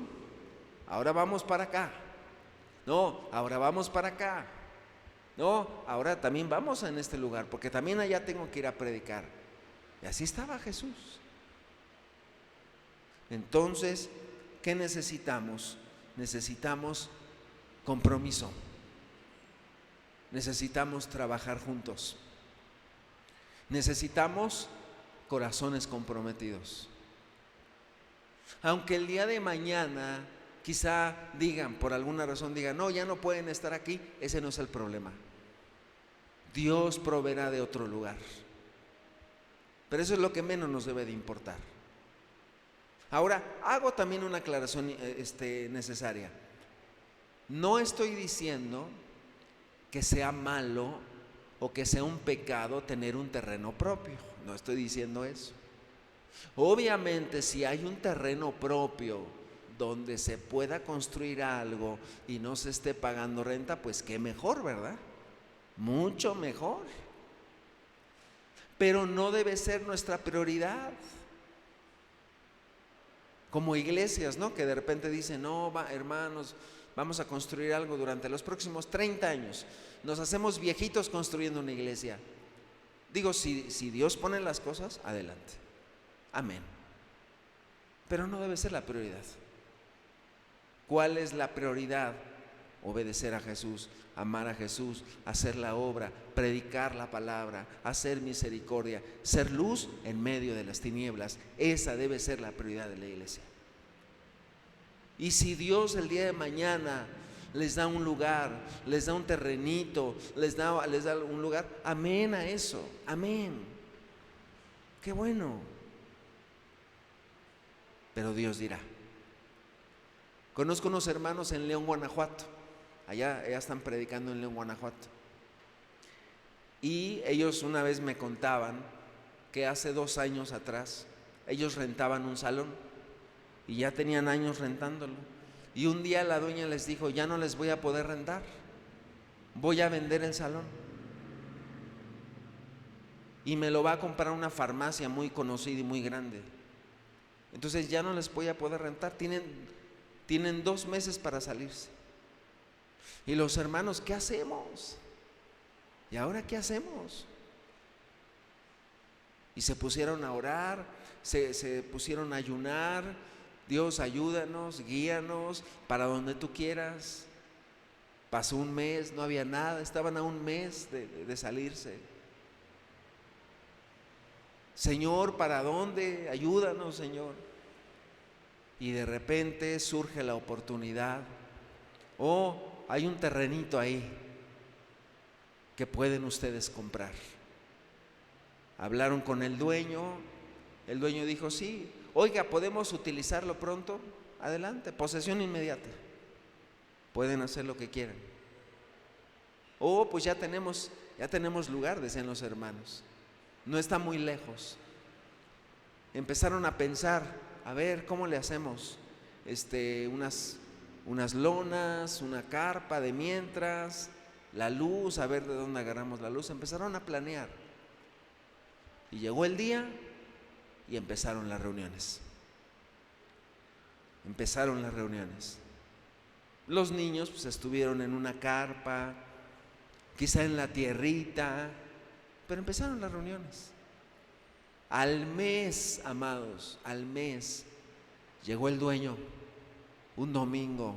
Ahora vamos para acá. No, ahora vamos para acá. No, ahora también vamos en este lugar, porque también allá tengo que ir a predicar. Y así estaba Jesús. Entonces, ¿qué necesitamos? Necesitamos compromiso. Necesitamos trabajar juntos. Necesitamos corazones comprometidos. Aunque el día de mañana quizá digan, por alguna razón digan, no, ya no pueden estar aquí, ese no es el problema. Dios proveerá de otro lugar. Pero eso es lo que menos nos debe de importar. Ahora, hago también una aclaración necesaria. No estoy diciendo que sea malo o que sea un pecado tener un terreno propio. No estoy diciendo eso. Obviamente, si hay un terreno propio donde se pueda construir algo y no se esté pagando renta, pues qué mejor, ¿verdad? Mucho mejor. Pero no debe ser nuestra prioridad. Como iglesias, ¿no? Que de repente dicen, no, hermanos, vamos a construir algo durante los próximos 30 años. Nos hacemos viejitos construyendo una iglesia. Digo, si Dios pone las cosas, adelante. Amén. Pero no debe ser la prioridad. ¿Cuál es la prioridad? Obedecer a Jesús, amar a Jesús, hacer la obra, predicar la palabra, hacer misericordia, ser luz en medio de las tinieblas. Esa debe ser la prioridad de la iglesia. Y si Dios el día de mañana les da un lugar, les da un terrenito, les da un lugar, amén a eso, amén. Qué bueno. Pero Dios dirá. Conozco unos hermanos en León, Guanajuato. Allá están predicando en León, Guanajuato. Y ellos una vez me contaban que hace 2 años atrás ellos rentaban un salón y ya tenían años rentándolo. Y un día la dueña les dijo, ya no les voy a poder rentar, voy a vender el salón. Y me lo va a comprar una farmacia muy conocida y muy grande. Entonces ya no les voy a poder rentar, tienen 2 meses para salirse. Y los hermanos, ¿qué hacemos? ¿Y ahora qué hacemos? Y se pusieron a orar, se pusieron a ayunar. Dios, ayúdanos, guíanos para donde tú quieras. Pasó un mes, no había nada, estaban a un mes de salirse. Señor, ¿para dónde? Ayúdanos, Señor. Y de repente surge la oportunidad. Hay un terrenito ahí que pueden ustedes comprar. Hablaron con el dueño dijo, sí, oiga, ¿podemos utilizarlo pronto? Adelante, posesión inmediata. Pueden hacer lo que quieran. Pues ya tenemos lugar, decían los hermanos. No está muy lejos. Empezaron a pensar, a ver, ¿cómo le hacemos? Unas lonas, una carpa de mientras, la luz, a ver de dónde agarramos la luz. Empezaron a planear. Y llegó el día y empezaron las reuniones. Los niños pues estuvieron en una carpa, quizá en la tierrita, pero empezaron las reuniones. Al mes, amados, al mes, llegó el dueño un domingo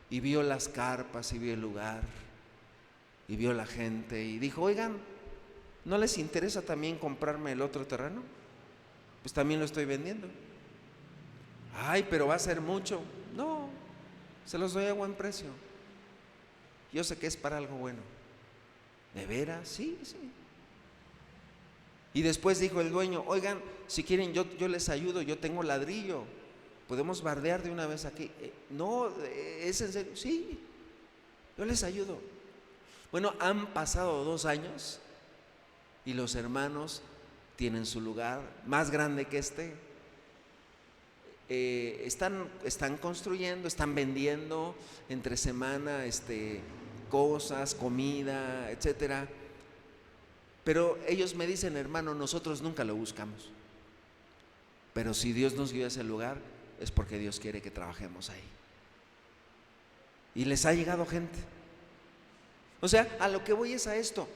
y vio las carpas y vio el lugar y vio la gente y dijo, oigan, ¿no les interesa también comprarme el otro terreno? Pues también lo estoy vendiendo. Ay, pero va a ser mucho. No, se los doy a buen precio. Yo sé que es para algo bueno. ¿De veras? Sí, sí. Y después dijo el dueño: oigan, si quieren yo les ayudo, yo tengo ladrillo, podemos bardear de una vez aquí. No, ¿es en serio? Sí, yo les ayudo. Bueno, han pasado 2 años y los hermanos tienen su lugar más grande que están construyendo, están vendiendo entre semana cosas, comida, etcétera. Pero ellos me dicen: hermano, nosotros nunca lo buscamos, pero si Dios nos dio ese lugar es porque Dios quiere que trabajemos ahí. Y les ha llegado gente. O sea, a lo que voy es a esto.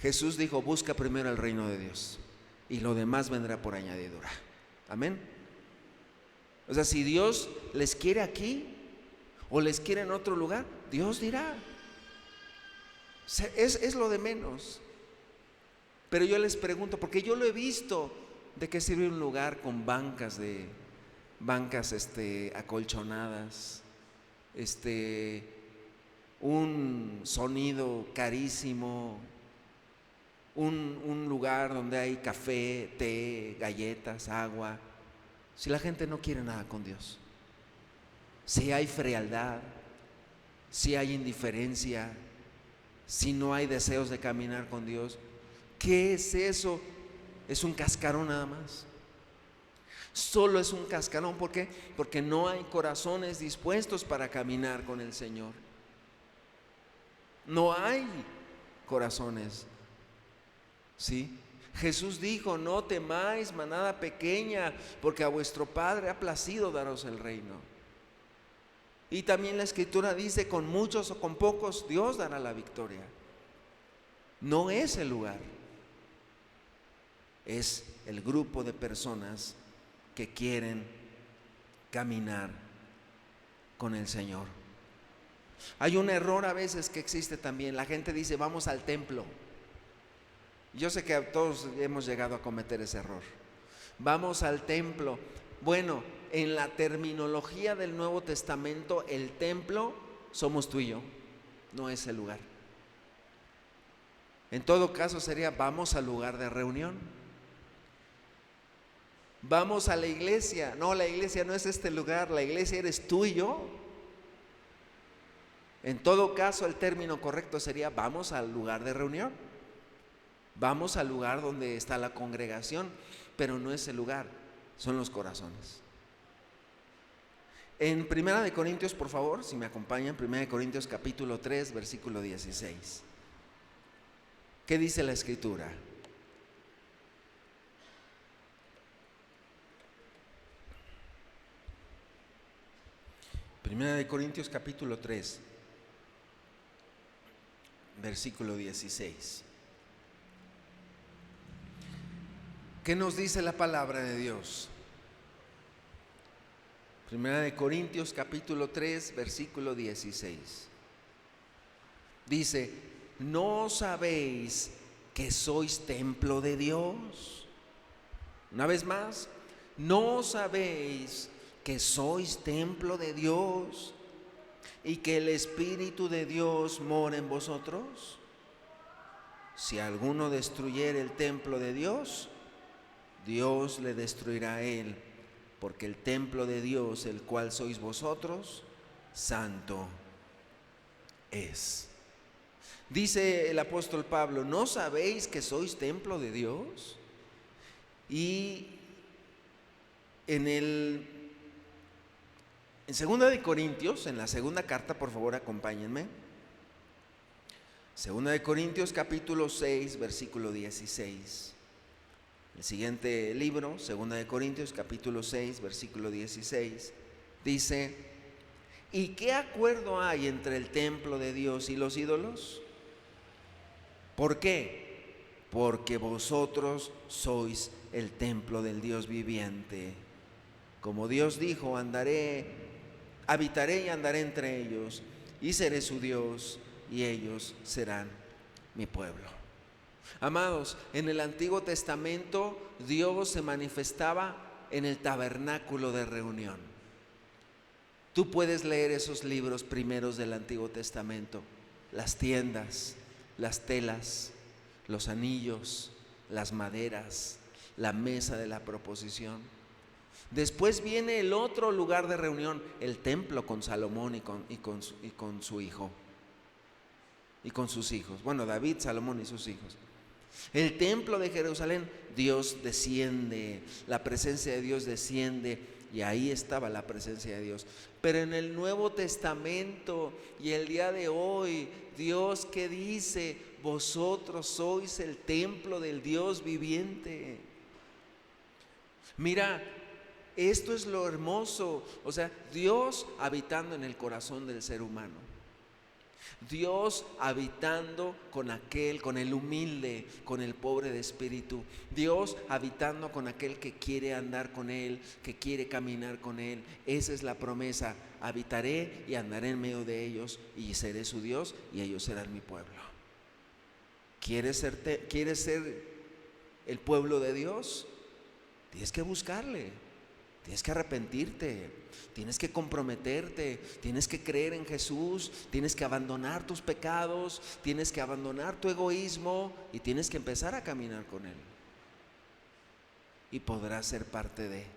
Jesús dijo: busca primero el reino de Dios y lo demás vendrá por añadidura. Amén. O sea, si Dios les quiere aquí o les quiere en otro lugar, Dios dirá. Es lo de menos. Pero yo les pregunto, porque yo lo he visto: ¿de qué sirve un lugar con bancas acolchonadas, un sonido carísimo, un lugar donde hay café, té, galletas, agua, si la gente no quiere nada con Dios? Si hay frialdad, si hay indiferencia, si no hay deseos de caminar con Dios, ¿qué es eso? Es un cascarón nada más. Solo es un cascarón. ¿Por qué? Porque no hay corazones dispuestos para caminar con el Señor. No hay corazones. ¿Sí? Jesús dijo: no temáis, manada pequeña, porque a vuestro Padre ha placido daros el reino. Y también la Escritura dice: con muchos o con pocos Dios dará la victoria. No es el lugar, es el grupo de personas que quieren caminar con el Señor. Hay un error a veces que existe también. La gente dice: vamos al templo. Yo sé que todos hemos llegado a cometer ese error. Vamos al templo. Bueno, en la terminología del Nuevo Testamento, el templo somos tú y yo, no es el lugar. En todo caso sería: vamos al lugar de reunión. Vamos a la iglesia. No, la iglesia no es este lugar, la iglesia eres tú y yo. En todo caso, el término correcto sería: vamos al lugar de reunión. Vamos al lugar donde está la congregación, pero no es el lugar, son los corazones. En 1 Corintios, por favor, si me acompañan, 1 Corintios capítulo 3, versículo 16. ¿Qué dice la Escritura? Primera de Corintios capítulo 3, versículo 16. ¿Qué nos dice la palabra de Dios? Primera de Corintios capítulo 3, versículo 16. Dice: ¿no sabéis que sois templo de Dios? Una vez más, ¿no sabéis que sois templo de Dios y que el Espíritu de Dios mora en vosotros? Si alguno destruyere el templo de Dios, Dios le destruirá a él, porque el templo de Dios, el cual sois vosotros, santo es. Dice el apóstol Pablo: ¿no sabéis que sois templo de Dios? Y en 2 de Corintios, en la segunda carta, por favor acompáñenme. 2 de Corintios capítulo 6, versículo 16. El siguiente libro, 2 de Corintios capítulo 6, versículo 16, dice: ¿y qué acuerdo hay entre el templo de Dios y los ídolos? ¿Por qué? Porque vosotros sois el templo del Dios viviente. Como Dios dijo: habitaré y andaré entre ellos, y seré su Dios, y ellos serán mi pueblo. Amados, en el Antiguo Testamento Dios se manifestaba en el tabernáculo de reunión. Tú puedes leer esos libros primeros del Antiguo Testamento las tiendas, las telas, los anillos, las maderas, la mesa de la proposición. Después viene el otro lugar de reunión, el templo con Salomón y con su hijo y con sus hijos. Bueno, David, Salomón y sus hijos. El templo de Jerusalén, Dios desciende, la presencia de Dios desciende, y ahí estaba la presencia de Dios. Pero en el Nuevo Testamento y el día de hoy, Dios, ¿qué dice? Vosotros sois el templo del Dios viviente. Mira, esto es lo hermoso, o sea, Dios habitando en el corazón del ser humano. Dios habitando con aquel, con el humilde, con el pobre de espíritu. Dios habitando con aquel que quiere andar con Él, que quiere caminar con Él. Esa es la promesa: habitaré y andaré en medio de ellos, y seré su Dios y ellos serán mi pueblo. ¿Quieres ser el pueblo de Dios? Tienes que buscarle, tienes que arrepentirte, tienes que comprometerte, tienes que creer en Jesús, tienes que abandonar tus pecados, tienes que abandonar tu egoísmo y tienes que empezar a caminar con Él. Y podrás ser parte de.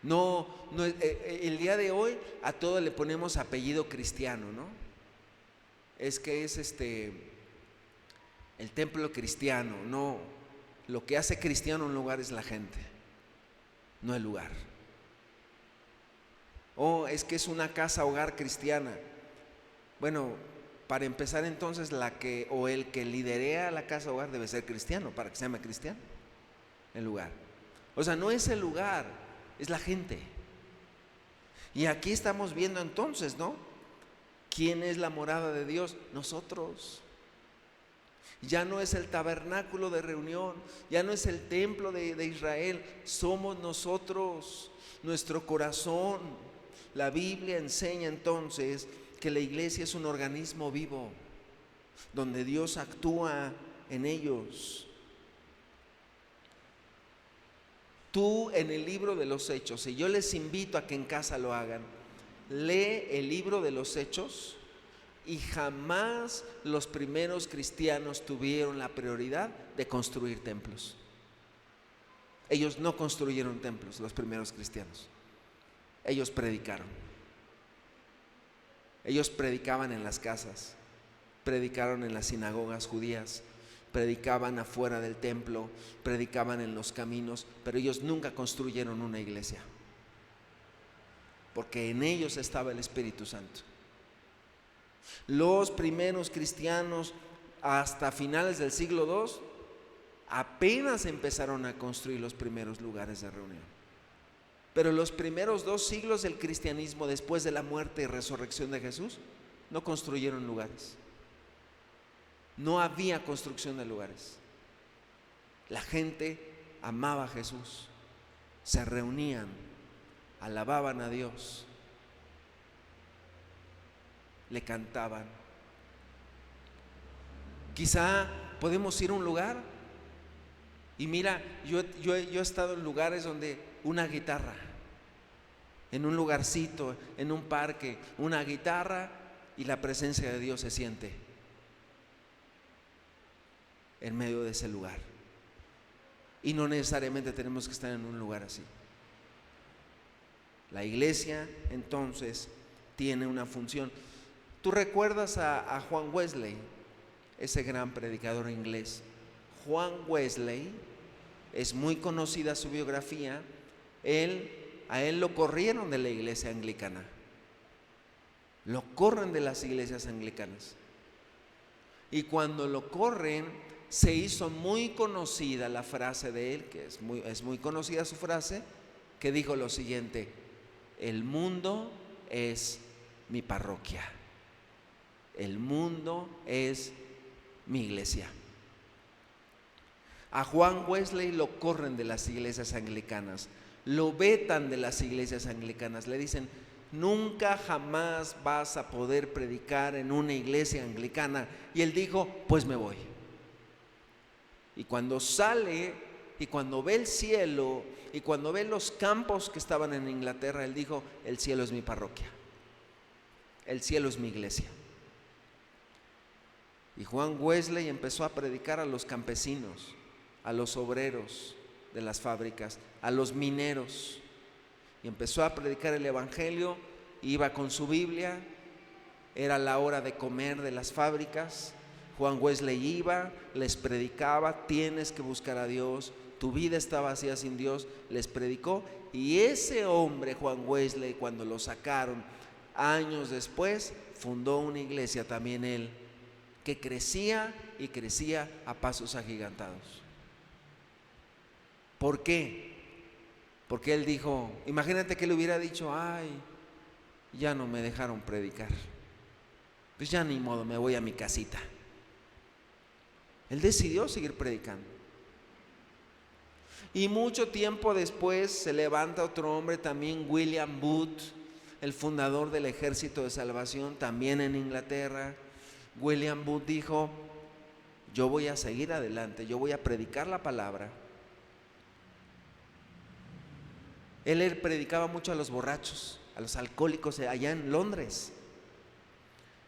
No, el día de hoy a todo le ponemos apellido cristiano, ¿no? Es que es el templo cristiano. No, lo que hace cristiano un lugar es la gente, no el lugar. Es que es una casa hogar cristiana. Bueno, para empezar entonces el que liderea la casa hogar debe ser cristiano para que se llame cristiano. El lugar, o sea, no es el lugar, es la gente. Y aquí estamos viendo entonces, ¿no? ¿Quién es la morada de Dios? Nosotros. Ya no es el tabernáculo de reunión, ya no es el templo de Israel, somos nosotros, nuestro corazón. La Biblia enseña entonces que la iglesia es un organismo vivo, donde Dios actúa en ellos. Tú, en el libro de los Hechos, y yo les invito a que en casa lo hagan, lee el libro de los Hechos. Y jamás los primeros cristianos tuvieron la prioridad de construir templos. Ellos no construyeron templos, los primeros cristianos. Ellos predicaron. Ellos predicaban en las casas, predicaron en las sinagogas judías, predicaban afuera del templo, predicaban en los caminos, pero ellos nunca construyeron una iglesia, porque en ellos estaba el Espíritu Santo. Los primeros cristianos, hasta finales del siglo II, apenas empezaron a construir los primeros lugares de reunión. Pero los primeros 2 siglos del cristianismo, después de la muerte y resurrección de Jesús, no construyeron lugares. No había construcción de lugares. La gente amaba a Jesús, se reunían, alababan a Dios, le cantaban. Quizá podemos ir a un lugar y mira, yo he estado en lugares donde una guitarra, en un lugarcito, en un parque, una guitarra, y la presencia de Dios se siente en medio de ese lugar. Y no necesariamente tenemos que estar en un lugar así. La iglesia entonces tiene una función. ¿Tú recuerdas a Juan Wesley, ese gran predicador inglés? Juan Wesley, es muy conocida su biografía. A él lo corrieron de la iglesia anglicana. Lo corren de las iglesias anglicanas. Y cuando lo corren, se hizo muy conocida la frase de él, que es muy conocida su frase, que dijo lo siguiente: el mundo es mi parroquia. El mundo es mi iglesia. A Juan Wesley lo corren de las iglesias anglicanas, lo vetan de las iglesias anglicanas, le dicen: nunca jamás vas a poder predicar en una iglesia anglicana. Y él dijo: pues me voy. Y cuando sale y cuando ve el cielo y cuando ve los campos que estaban en Inglaterra, él dijo: el cielo es mi parroquia, el cielo es mi iglesia. Y Juan Wesley empezó a predicar a los campesinos, a los obreros de las fábricas, a los mineros, y empezó a predicar el evangelio. Iba con su Biblia, era la hora de comer de las fábricas. Juan Wesley iba, les predicaba: tienes que buscar a Dios, tu vida está vacía sin Dios. Les predicó, y ese hombre, Juan Wesley, cuando lo sacaron años después, fundó una iglesia también él, que crecía y crecía a pasos agigantados. ¿Por qué? Porque él dijo, imagínate que le hubiera dicho: ay, ya no me dejaron predicar, pues ya ni modo, me voy a mi casita. Él decidió seguir predicando. Y mucho tiempo después se levanta otro hombre también, William Booth, el fundador del Ejército de Salvación, también en Inglaterra. William Booth dijo: yo voy a seguir adelante, yo voy a predicar la palabra. Él predicaba mucho a los borrachos, a los alcohólicos allá en Londres.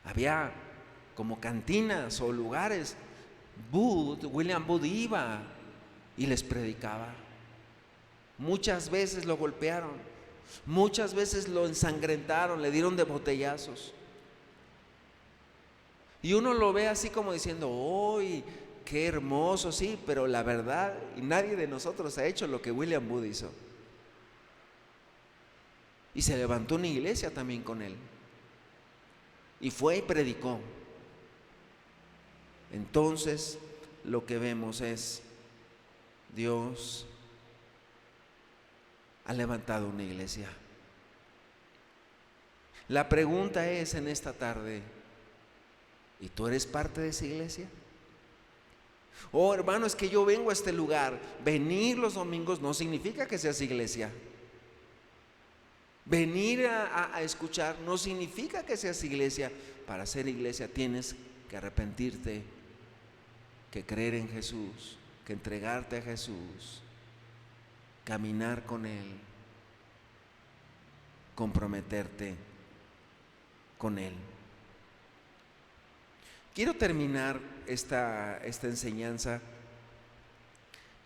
Había como cantinas o lugares. William Booth iba y les predicaba. Muchas veces lo golpearon, muchas veces lo ensangrentaron, le dieron de botellazos. Y uno lo ve así como diciendo: ¡uy, qué hermoso! Sí, pero la verdad, y nadie de nosotros ha hecho lo que William Booth hizo. Y se levantó una iglesia también con él, y fue y predicó. Entonces lo que vemos es: Dios ha levantado una iglesia. La pregunta es en esta tarde: ¿y tú eres parte de esa iglesia? Oh, hermano, es que yo vengo a este lugar. Venir los domingos no significa que seas iglesia. Venir a escuchar no significa que seas iglesia. Para ser iglesia tienes que arrepentirte, que creer en Jesús, que entregarte a Jesús, caminar con Él, comprometerte con Él. Quiero terminar esta enseñanza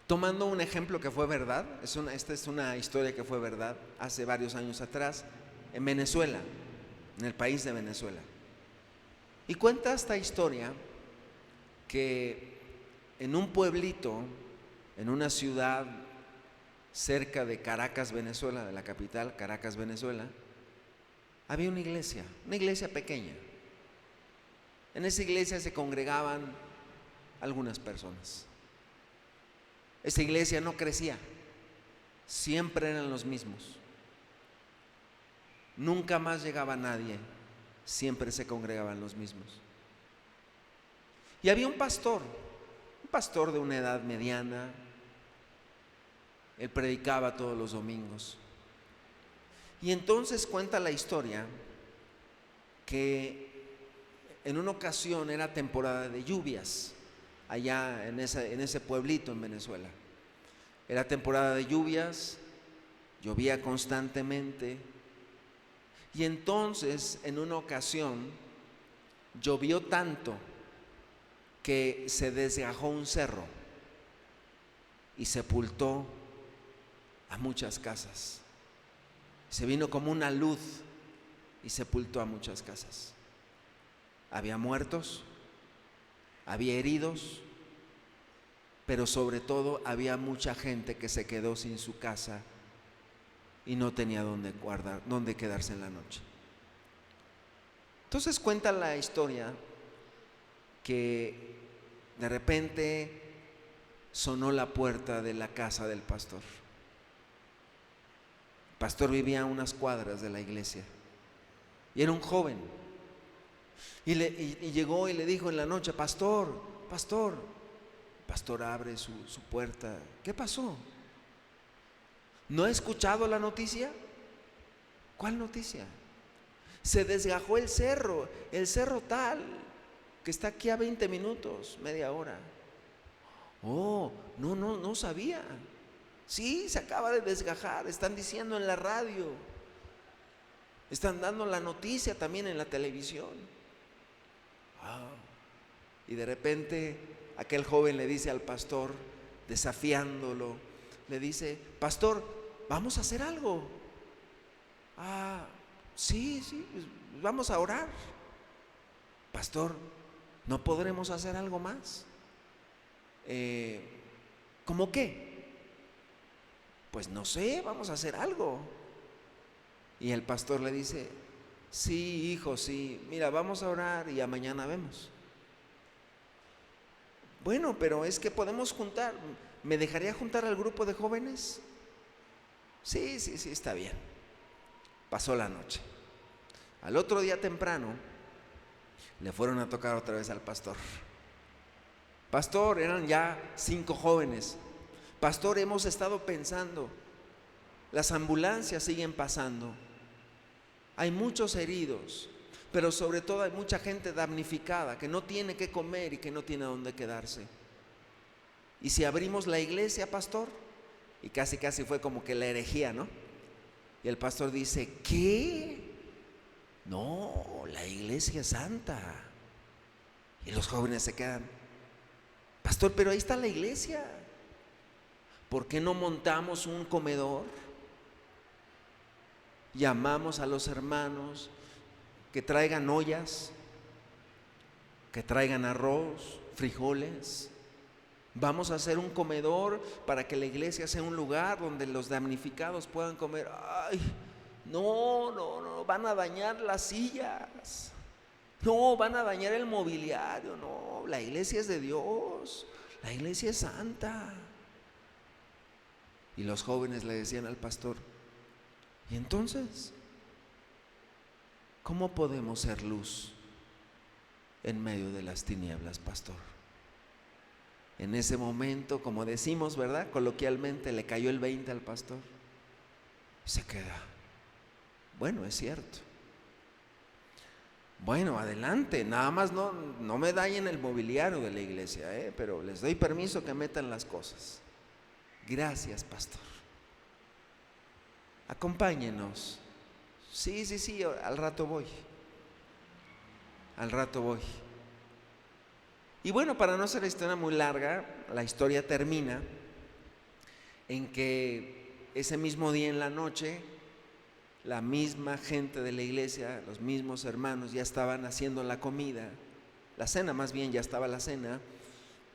tomando un ejemplo que fue verdad. Esta es una historia que fue verdad hace varios años atrás en Venezuela, en el país de Venezuela. Y cuenta esta historia que en un pueblito, en una ciudad cerca de Caracas, Venezuela, de la capital, Caracas, Venezuela, había una iglesia pequeña. En esa iglesia se congregaban algunas personas. Esa iglesia no crecía, siempre eran los mismos. Nunca más llegaba nadie, siempre se congregaban los mismos. Y había un pastor de una edad mediana. Él predicaba todos los domingos. Y entonces cuenta la historia que en una ocasión era temporada de lluvias allá en ese pueblito en Venezuela. Era temporada de lluvias, llovía constantemente. Y entonces en una ocasión llovió tanto que se desgajó un cerro y sepultó a muchas casas. Se vino como una luz y sepultó a muchas casas. Había muertos, había heridos, pero sobre todo había mucha gente que se quedó sin su casa y no tenía dónde quedarse en la noche. Entonces cuenta la historia que de repente sonó la puerta de la casa del pastor. El pastor vivía a unas cuadras de la iglesia y era un joven. Y llegó y le dijo en la noche: pastor. El pastor abre su puerta. ¿Qué pasó? ¿No ha escuchado la noticia? ¿Cuál noticia? Se desgajó el cerro tal, que está aquí a 20 minutos, media hora. Oh, no sabía. Sí, se acaba de desgajar, están diciendo en la radio, están dando la noticia también en la televisión. Wow. Y de repente aquel joven le dice al pastor, desafiándolo, le dice: pastor, vamos a hacer algo. Sí, pues vamos a orar. Pastor, ¿no podremos hacer algo más? ¿Cómo qué? Pues no sé, vamos a hacer algo. Y el pastor le dice: sí, hijo, sí, mira, vamos a orar y a mañana vemos. Bueno, pero es que podemos juntar. ¿Me dejaría juntar al grupo de jóvenes? Sí, está bien. Pasó la noche. Al otro día temprano le fueron a tocar otra vez al pastor. Pastor, eran ya 5 jóvenes. Pastor, hemos estado pensando, las ambulancias siguen pasando, hay muchos heridos, pero sobre todo hay mucha gente damnificada que no tiene qué comer y que no tiene a dónde quedarse. ¿Y si abrimos la iglesia, pastor? Y casi fue como que la herejía, ¿no? Y el pastor dice: ¿qué? No, la iglesia es santa. Y los jóvenes se quedan: pastor, pero ahí está la iglesia. ¿Por qué no montamos un comedor? Llamamos a los hermanos que traigan ollas, que traigan arroz, frijoles. Vamos a hacer un comedor para que la iglesia sea un lugar donde los damnificados puedan comer. Ay, no, van a dañar las sillas. No, van a dañar el mobiliario. No, la iglesia es de Dios. La iglesia es santa. Y los jóvenes le decían al pastor: ¿y entonces cómo podemos ser luz en medio de las tinieblas, pastor? En ese momento, como decimos, ¿verdad?, coloquialmente, le cayó el 20 al pastor. Se queda: bueno, es cierto. Bueno, adelante, nada más no me dañen el mobiliario de la iglesia, pero les doy permiso que metan las cosas. Gracias, pastor. Acompáñenos. Sí, al rato voy. Y bueno, para no hacer la historia muy larga, la historia termina en que ese mismo día en la noche, la misma gente de la iglesia, los mismos hermanos ya estaban haciendo la comida, la cena más bien, ya estaba la cena,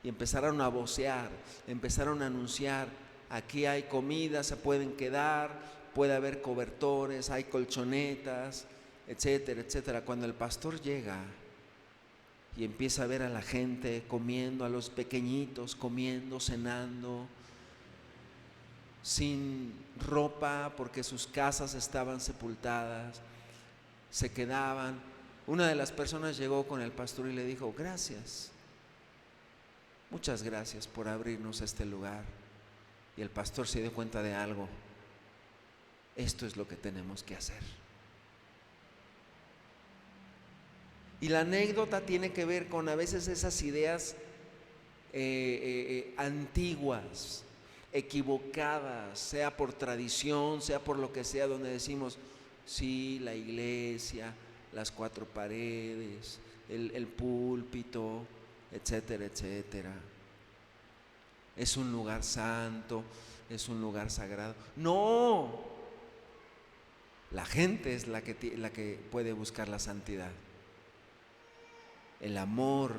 y empezaron a vocear, empezaron a anunciar: aquí hay comida, se pueden quedar, puede haber cobertores, hay colchonetas, etcétera, etcétera. Cuando el pastor llega y empieza a ver a la gente comiendo, a los pequeñitos comiendo, cenando, sin ropa porque sus casas estaban sepultadas, se quedaban. Una de las personas llegó con el pastor y le dijo: gracias, muchas gracias por abrirnos este lugar. Y el pastor se dio cuenta de algo: esto es lo que tenemos que hacer. Y la anécdota tiene que ver con a veces esas ideas antiguas, equivocadas, sea por tradición, sea por lo que sea, donde decimos: sí, la iglesia, las 4 paredes, el púlpito, etcétera, etcétera. Es un lugar santo, es un lugar sagrado. No, la gente es la que puede buscar la santidad, el amor,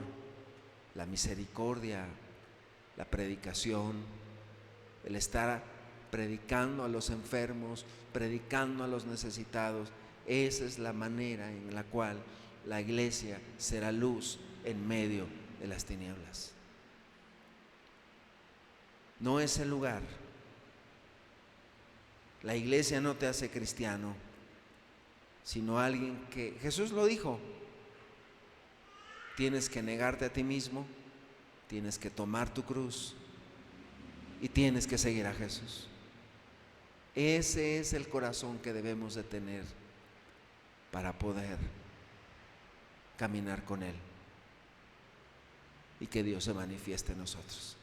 la misericordia, la predicación, el estar predicando a los enfermos, predicando a los necesitados. Esa es la manera en la cual la iglesia será luz en medio de las tinieblas. No es el lugar. La iglesia no te hace cristiano, sino alguien que, Jesús lo dijo, tienes que negarte a ti mismo, tienes que tomar tu cruz y tienes que seguir a Jesús. Ese es el corazón que debemos de tener para poder caminar con Él y que Dios se manifieste en nosotros.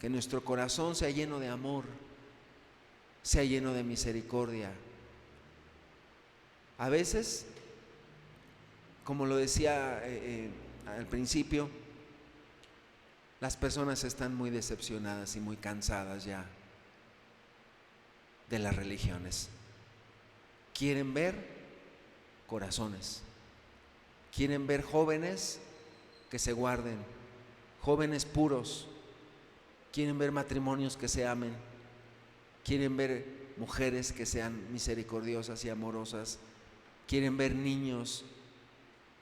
que nuestro corazón sea lleno de amor, sea lleno de misericordia. A veces, como lo decía al principio, las personas están muy decepcionadas y muy cansadas ya de las religiones. Quieren ver corazones, quieren ver jóvenes que se guarden, jóvenes puros, quieren ver matrimonios que se amen, quieren ver mujeres que sean misericordiosas y amorosas, quieren ver niños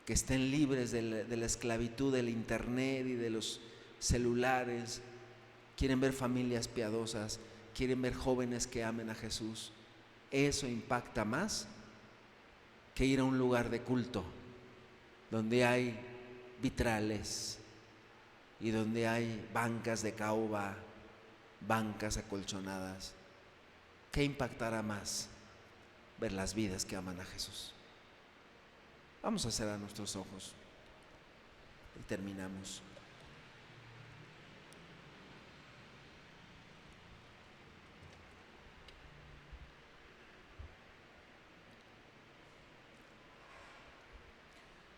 que estén libres de la esclavitud del internet y de los celulares, quieren ver familias piadosas, quieren ver jóvenes que amen a Jesús. Eso impacta más que ir a un lugar de culto donde hay vitrales y donde hay bancas de caoba, bancas acolchonadas. ¿Qué impactará más? Ver las vidas que aman a Jesús. Vamos a cerrar nuestros ojos y terminamos.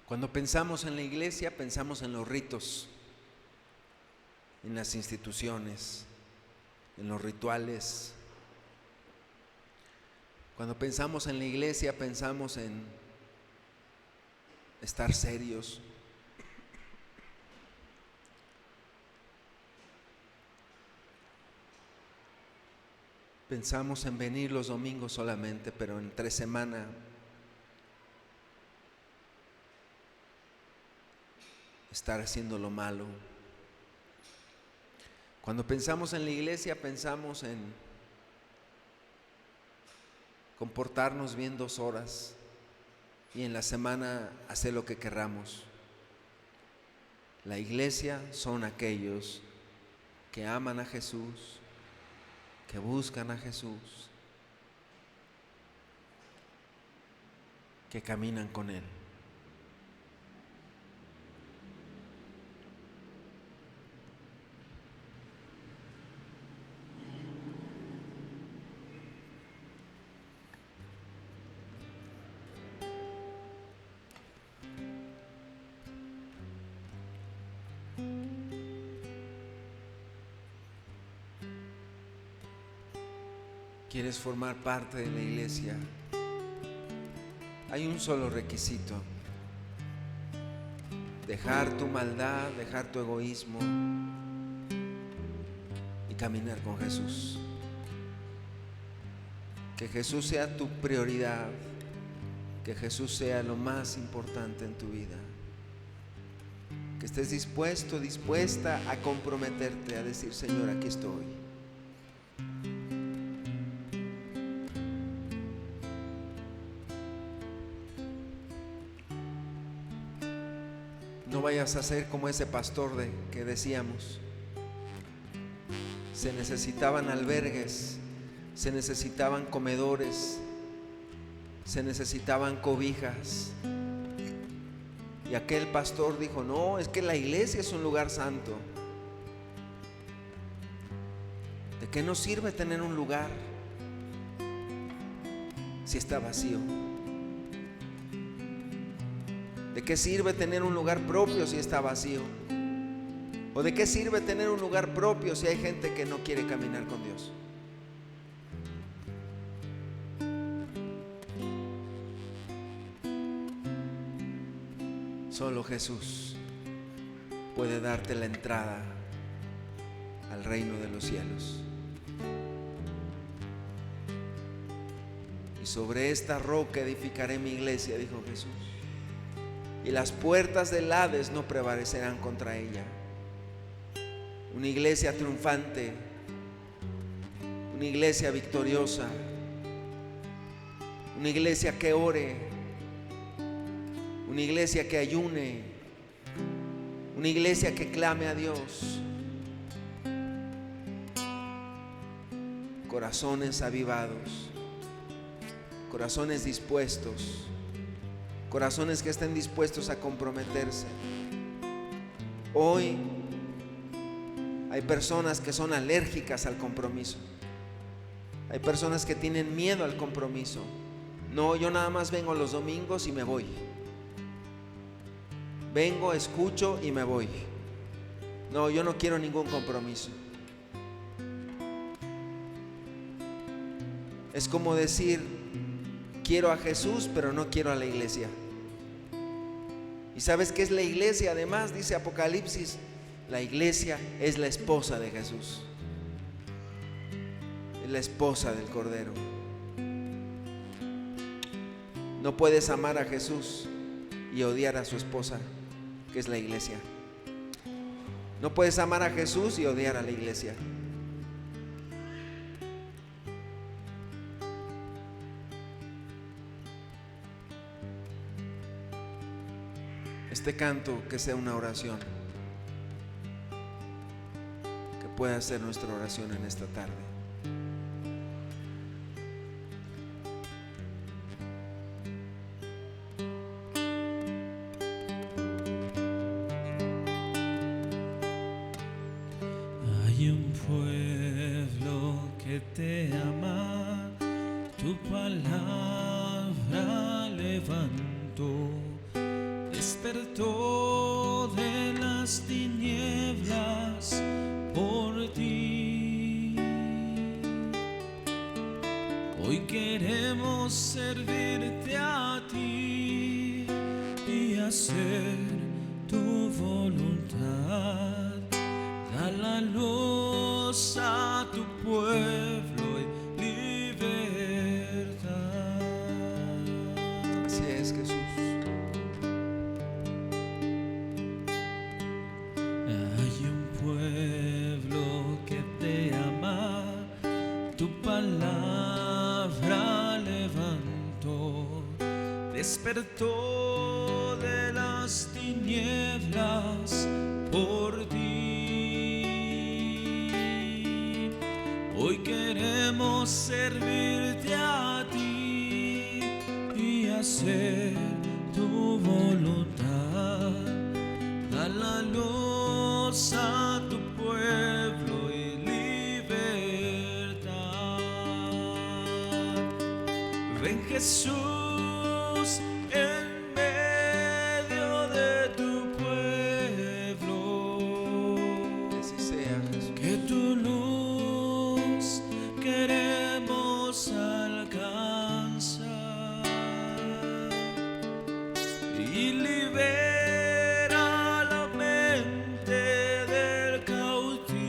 Cuando pensamos en la iglesia, pensamos en los ritos, en las instituciones, en los rituales. Cuando pensamos en la iglesia, pensamos en estar serios. Pensamos en venir los domingos solamente, pero entre semana estar haciendo lo malo. Cuando pensamos en la iglesia, pensamos en comportarnos bien 2 horas y en la semana hacer lo que querramos. La iglesia son aquellos que aman a Jesús, que buscan a Jesús, que caminan con Él. ¿Quieres formar parte de la iglesia? Hay un solo requisito: dejar tu maldad, dejar tu egoísmo y caminar con Jesús. Que Jesús sea tu prioridad, que Jesús sea lo más importante en tu vida. Que estés dispuesto, dispuesta a comprometerte, a decir: Señor, aquí estoy. No vayas a ser como ese pastor que decíamos. Se necesitaban albergues, se necesitaban comedores, se necesitaban cobijas. Y aquel pastor dijo: no, es que la iglesia es un lugar santo. ¿De qué nos sirve tener un lugar si está vacío? ¿De qué sirve tener un lugar propio si está vacío? ¿O de qué sirve tener un lugar propio si hay gente que no quiere caminar con Dios? Solo Jesús puede darte la entrada al reino de los cielos. Y sobre esta roca edificaré mi iglesia, dijo Jesús. Y las puertas del Hades no prevalecerán contra ella. Una iglesia triunfante, una iglesia victoriosa, una iglesia que ore, una iglesia que ayune, una iglesia que clame a Dios. Corazones avivados, corazones dispuestos, corazones que estén dispuestos a comprometerse. Hoy Hay personas que son alérgicas al compromiso. Hay personas que tienen miedo al compromiso. No, yo nada más vengo los domingos y me voy. Vengo, escucho y me voy. No, yo no quiero ningún compromiso. Es como decir, quiero a Jesús, pero no quiero a la iglesia. ¿Y sabes qué es la iglesia? Además, dice Apocalipsis, la iglesia es la esposa de Jesús. Es la esposa del Cordero. No puedes amar a Jesús y odiar a su esposa, que es la iglesia. No puedes amar a Jesús y odiar a la iglesia. Este canto que sea una oración, que pueda ser nuestra oración en esta tarde. Hay un pueblo que te ama, tu palabra levantó. Despertó de las tinieblas por ti. Hoy queremos servirte a ti y hacer tu voluntad. Da la luz a tu pueblo y libertad. Así es, Jesús. Hay un pueblo que te ama, tu palabra levantó, despertó de las tinieblas por ti. Hoy queremos servirte a ti y hacer tu voluntad. Da la luz a tu pueblo y libertad. Ven Jesús en medio de tu pueblo. Que así sea, Jesús. Que tu luz queremos alcanzar y libera la mente del cautivo.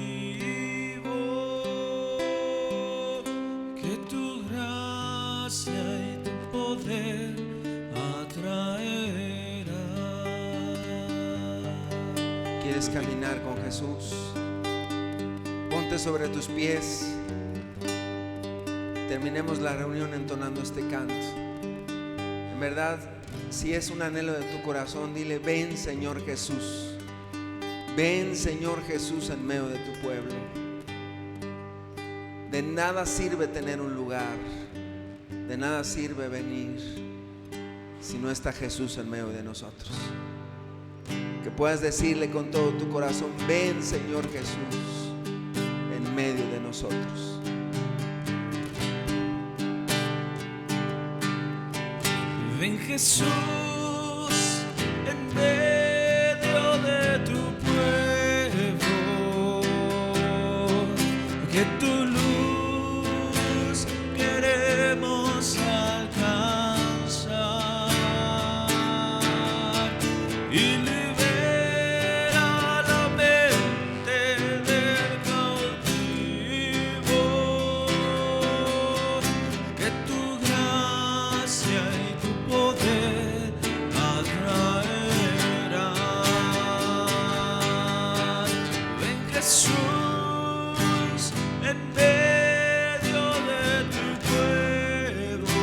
Que tu gracia y tu poder atraerá. ¿Quieres caminar con Jesús? Ponte sobre tus pies. Terminemos la reunión entonando este canto. En verdad, si es un anhelo de tu corazón, dile: ven Señor Jesús. Ven Señor Jesús en medio de tu pueblo. De nada sirve tener un lugar, de nada sirve venir si no está Jesús en medio de nosotros. Que puedas decirle con todo tu corazón: ven Señor Jesús en medio de nosotros. Ven Jesús en medio de tu pueblo. Que tu luz queremos alcanzar y libera la mente del cautivo. Que tu gracia y tu poder atraerán. Ven Jesús en medio de tu pueblo.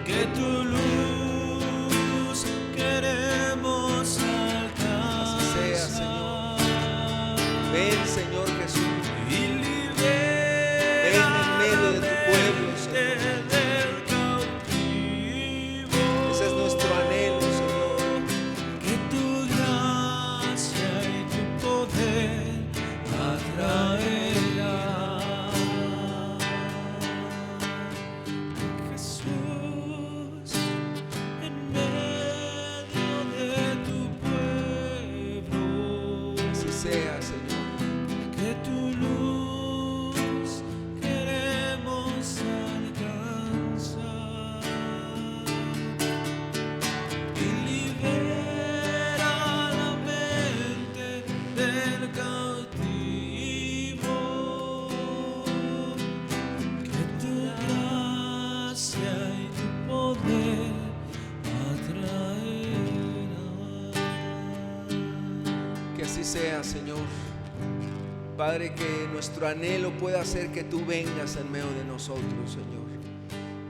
Que tu luz queremos alcanzar. Así sea, Señor. Ven Señor Jesús. Y Ven en medio de tu pueblo, Señor. del cautivo. Ese es nuestro anhelo, Señor. Que tu gracia y tu sea, Señor. que tu luz queremos alcanzar y libera la mente del cautivo, que tu gracia y tu poder atraerán. Que así sea, Señor. Padre, que nuestro anhelo pueda hacer que tú vengas en medio de nosotros, Señor.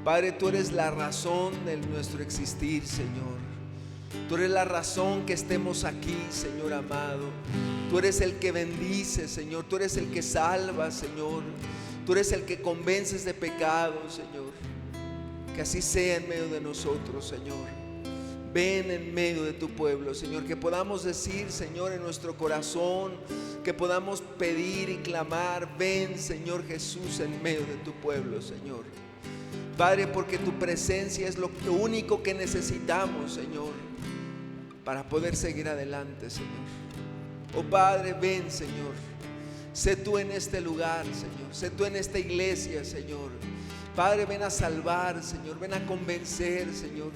Padre, tú eres la razón de nuestro existir, Señor. Tú eres la razón que estemos aquí, Señor amado. Tú eres el que bendice, Señor. Tú eres el que salva, Señor. Tú eres el que convences de pecado, Señor. Que así sea en medio de nosotros, Señor. Ven en medio de tu pueblo, Señor. Que podamos decir, Señor, en nuestro corazón, que podamos pedir y clamar: ven, Señor Jesús, en medio de tu pueblo, Señor. Padre, porque tu presencia es lo único que necesitamos, Señor, para poder seguir adelante, Señor. Oh Padre, ven, Señor. Sé tú en este lugar, Señor. Sé tú en esta iglesia, Señor. Padre, ven a salvar, Señor. Ven a convencer, Señor.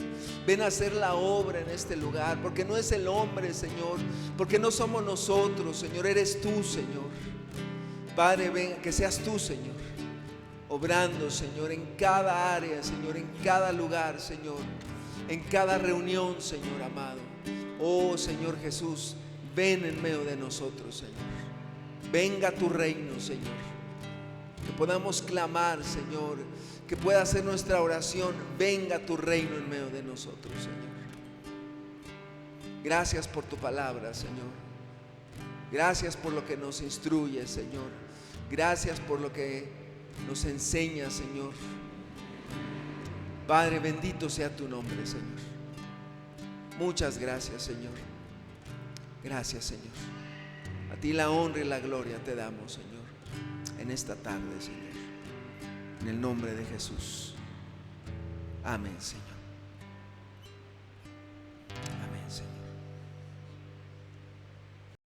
Ven a hacer la obra en este lugar. Porque no es el hombre, Señor. Porque no somos nosotros, Señor. Eres tú, Señor. Padre, ven, que seas tú, Señor, obrando, Señor, en cada área, Señor, en cada lugar, Señor, en cada reunión, Señor amado. Oh, Señor Jesús, ven en medio de nosotros, Señor. Venga tu reino, Señor. Que podamos clamar, Señor, que pueda ser nuestra oración: venga tu reino en medio de nosotros, Señor. Gracias por tu palabra, Señor. Gracias por lo que nos instruye, Señor. Gracias por lo que nos enseña, Señor. Padre, bendito sea tu nombre, Señor. Muchas gracias, Señor. Gracias, Señor. A ti la honra y la gloria te damos, Señor, en esta tarde, Señor. En el nombre de Jesús. Amén, Señor.